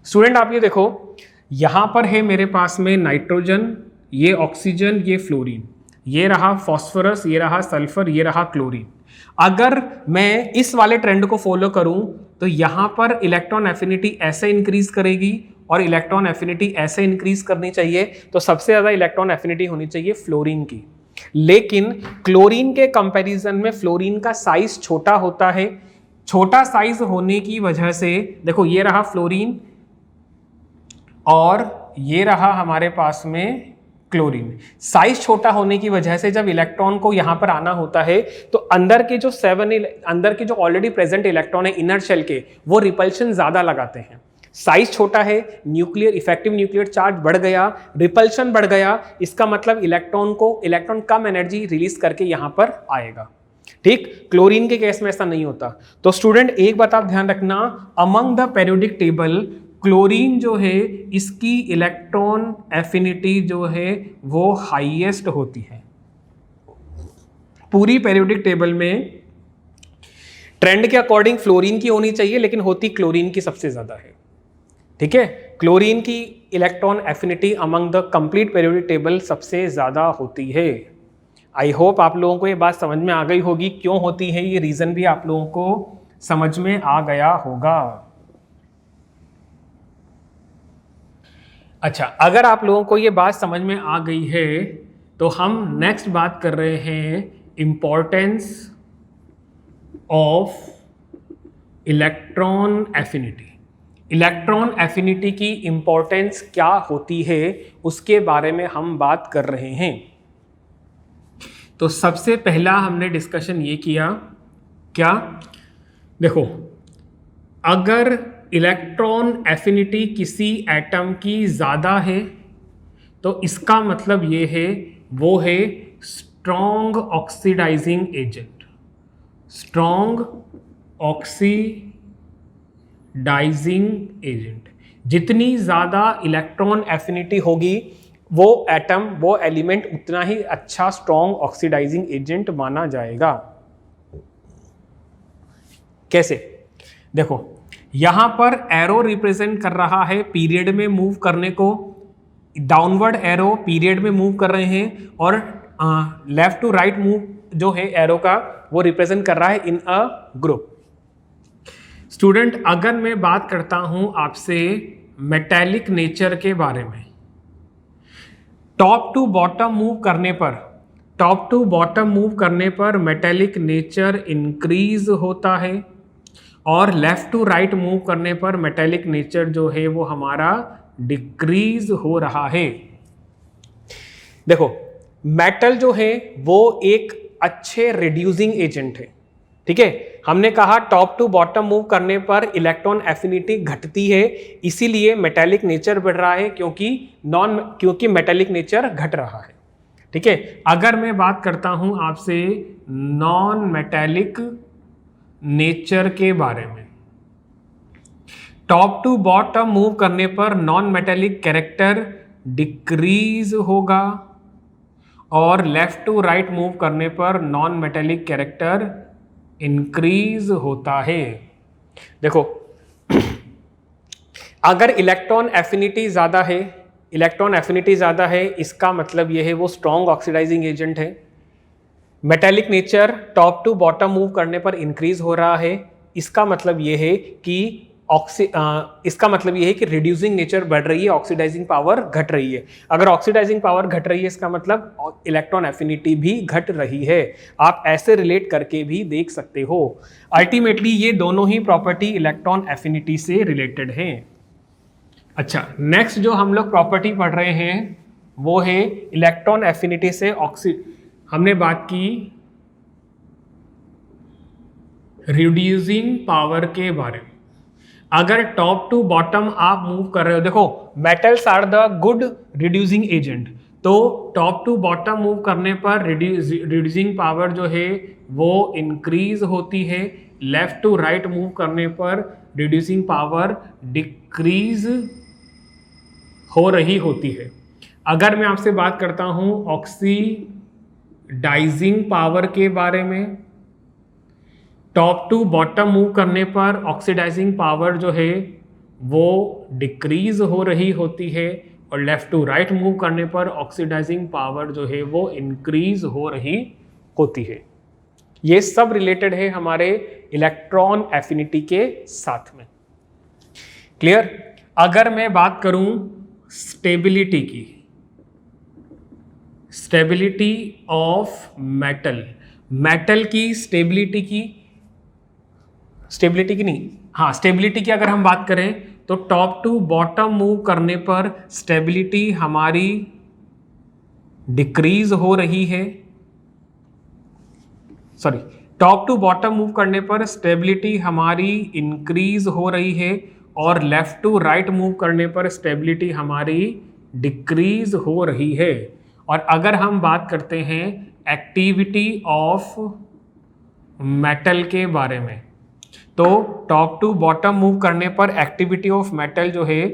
स्टूडेंट आप ये देखो, यहाँ पर है मेरे पास में नाइट्रोजन, ये ऑक्सीजन, ये फ्लोरीन, ये रहा फॉस्फोरस, ये रहा सल्फर, ये रहा क्लोरीन। अगर मैं इस वाले ट्रेंड को फॉलो करूं तो यहाँ पर इलेक्ट्रॉन एफिनिटी ऐसे इंक्रीज करेगी और इलेक्ट्रॉन एफिनिटी ऐसे इंक्रीज करनी चाहिए, तो सबसे ज़्यादा इलेक्ट्रॉन एफिनिटी होनी चाहिए फ्लोरीन की। लेकिन क्लोरीन के कंपैरिजन में फ्लोरीन का साइज छोटा होता है। छोटा साइज होने की वजह से देखो, ये रहा फ्लोरीन और ये रहा हमारे पास में क्लोरीन। साइज छोटा होने की वजह से जब इलेक्ट्रॉन को यहां पर आना होता है तो अंदर के जो ऑलरेडी प्रेजेंट इलेक्ट्रॉन है इनर शेल के, वो रिपल्शन ज्यादा लगाते हैं। साइज छोटा है, न्यूक्लियर इफेक्टिव न्यूक्लियर चार्ज बढ़ गया, रिपल्शन बढ़ गया, इसका मतलब इलेक्ट्रॉन कम एनर्जी रिलीज करके यहां पर आएगा। ठीक, क्लोरीन के केस में ऐसा नहीं होता। तो स्टूडेंट एक बात आप ध्यान रखना, among the periodic table chlorine जो है इसकी इलेक्ट्रॉन एफिनिटी जो है वो हाईएस्ट होती है। पूरी पेरियोडिक टेबल में ट्रेंड के अकॉर्डिंग फ्लोरीन की होनी चाहिए, लेकिन होती क्लोरीन की सबसे ज्यादा है। ठीक है, क्लोरीन की electron affinity among the complete periodic table सबसे ज्यादा होती है। आई होप आप लोगों को ये बात समझ में आ गई होगी क्यों होती है, ये रीजन भी आप लोगों को समझ में आ गया होगा। अच्छा, अगर आप लोगों को ये बात समझ में आ गई है तो हम नेक्स्ट बात कर रहे हैं importance of electron affinity. Electron affinity की इंपॉर्टेंस क्या होती है उसके बारे में हम बात कर रहे हैं। तो सबसे पहला हमने डिस्कशन ये किया, क्या, देखो, अगर इलेक्ट्रॉन एफिनिटी किसी एटम की ज़्यादा है तो इसका मतलब ये है वो है strong oxidizing agent. Strong oxidizing agent, जितनी ज़्यादा इलेक्ट्रॉन एफिनिटी होगी वो एटम, वो एलिमेंट उतना ही अच्छा स्ट्रॉन्ग ऑक्सीडाइजिंग एजेंट माना जाएगा। कैसे? देखो, यहां पर एरो रिप्रेजेंट कर रहा है पीरियड में मूव करने को, डाउनवर्ड एरो पीरियड में मूव कर रहे हैं, और लेफ्ट टू राइट मूव जो है एरो का वो रिप्रेजेंट कर रहा है इन अ ग्रुप। स्टूडेंट, अगर मैं बात करता हूं आपसे मेटेलिक नेचर के बारे में, टॉप टू बॉटम मूव करने पर मेटेलिक नेचर इंक्रीज होता है, और लेफ्ट टू राइट मूव करने पर मेटेलिक नेचर जो है वो हमारा डिक्रीज हो रहा है। देखो, मेटल जो है वो एक अच्छे रिड्यूसिंग एजेंट है। ठीक है, हमने कहा टॉप टू बॉटम मूव करने पर इलेक्ट्रॉन एफिनिटी घटती है, इसीलिए मेटेलिक नेचर बढ़ रहा है, क्योंकि मेटेलिक नेचर घट रहा है। ठीक है, अगर मैं बात करता हूं आपसे नॉन मेटेलिक नेचर के बारे में, टॉप टू बॉटम मूव करने पर नॉन मेटेलिक कैरेक्टर डिक्रीज होगा, और लेफ्ट टू राइट मूव करने पर नॉन मेटेलिक कैरेक्टर इंक्रीज होता है। देखो, अगर इलेक्ट्रॉन एफिनिटी ज़्यादा है, इसका मतलब यह है वो स्ट्रॉन्ग ऑक्सीडाइजिंग एजेंट है। Metallic nature top to bottom move करने पर इंक्रीज हो रहा है, इसका मतलब यह है कि रिड्यूसिंग नेचर बढ़ रही है, ऑक्सीडाइजिंग पावर घट रही है। अगर ऑक्सीडाइजिंग पावर घट रही है इसका मतलब इलेक्ट्रॉन एफिनिटी भी घट रही है। आप ऐसे रिलेट करके भी देख सकते हो। अल्टीमेटली ये दोनों ही प्रॉपर्टी इलेक्ट्रॉन एफिनिटी से रिलेटेड हैं। अच्छा, नेक्स्ट जो हम लोग प्रॉपर्टी पढ़ रहे हैं वो है इलेक्ट्रॉन एफिनिटी से हमने बात की रिड्यूसिंग पावर के बारे में। अगर टॉप टू बॉटम आप मूव कर रहे हो, देखो metals are the good reducing agent, तो टॉप टू बॉटम मूव करने पर रिड्यूसिंग पावर जो है वो इंक्रीज होती है, लेफ्ट टू राइट मूव करने पर रिड्यूसिंग पावर डिक्रीज हो रही होती है। अगर मैं आपसे बात करता हूं ऑक्सीडाइजिंग पावर के बारे में, टॉप टू बॉटम मूव करने पर ऑक्सीडाइजिंग पावर जो है वो डिक्रीज हो रही होती है, और लेफ्ट टू राइट मूव करने पर ऑक्सीडाइजिंग पावर जो है वो इंक्रीज हो रही होती है। ये सब रिलेटेड है हमारे इलेक्ट्रॉन एफिनिटी के साथ में। क्लियर? अगर मैं बात करूं स्टेबिलिटी की, स्टेबिलिटी ऑफ मेटल की स्टेबिलिटी की अगर हम बात करें तो टॉप टू बॉटम मूव करने पर स्टेबिलिटी हमारी डिक्रीज हो रही है, टॉप टू बॉटम मूव करने पर स्टेबिलिटी हमारी इंक्रीज हो रही है, और लेफ्ट टू राइट मूव करने पर स्टेबिलिटी हमारी डिक्रीज हो रही है। और अगर हम बात करते हैं एक्टिविटी ऑफ मेटल के बारे में, तो टॉप टू बॉटम मूव करने पर एक्टिविटी ऑफ मेटल जो है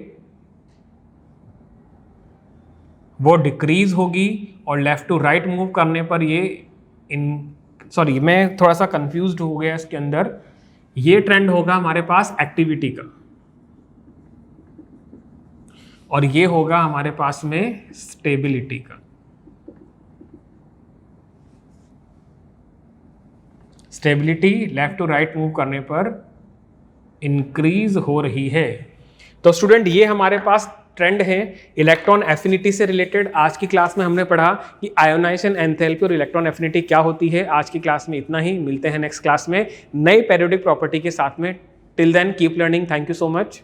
वो डिक्रीज होगी, और लेफ्ट टू राइट मूव करने पर ये मैं थोड़ा सा कंफ्यूज्ड हो गया इसके अंदर। ये ट्रेंड होगा हमारे पास एक्टिविटी का, और ये होगा हमारे पास में स्टेबिलिटी का। Stability left to right move करने पर इंक्रीज हो रही है। तो स्टूडेंट ये हमारे पास ट्रेंड है इलेक्ट्रॉन एफिनिटी से रिलेटेड। आज की क्लास में हमने पढ़ा कि आयोनाइजेशन एंथैल्पी और इलेक्ट्रॉन एफिनिटी क्या होती है। आज की क्लास में इतना ही, मिलते हैं नेक्स्ट क्लास में नई पेरियोडिक प्रॉपर्टी के साथ में। Till then keep learning, thank you so much.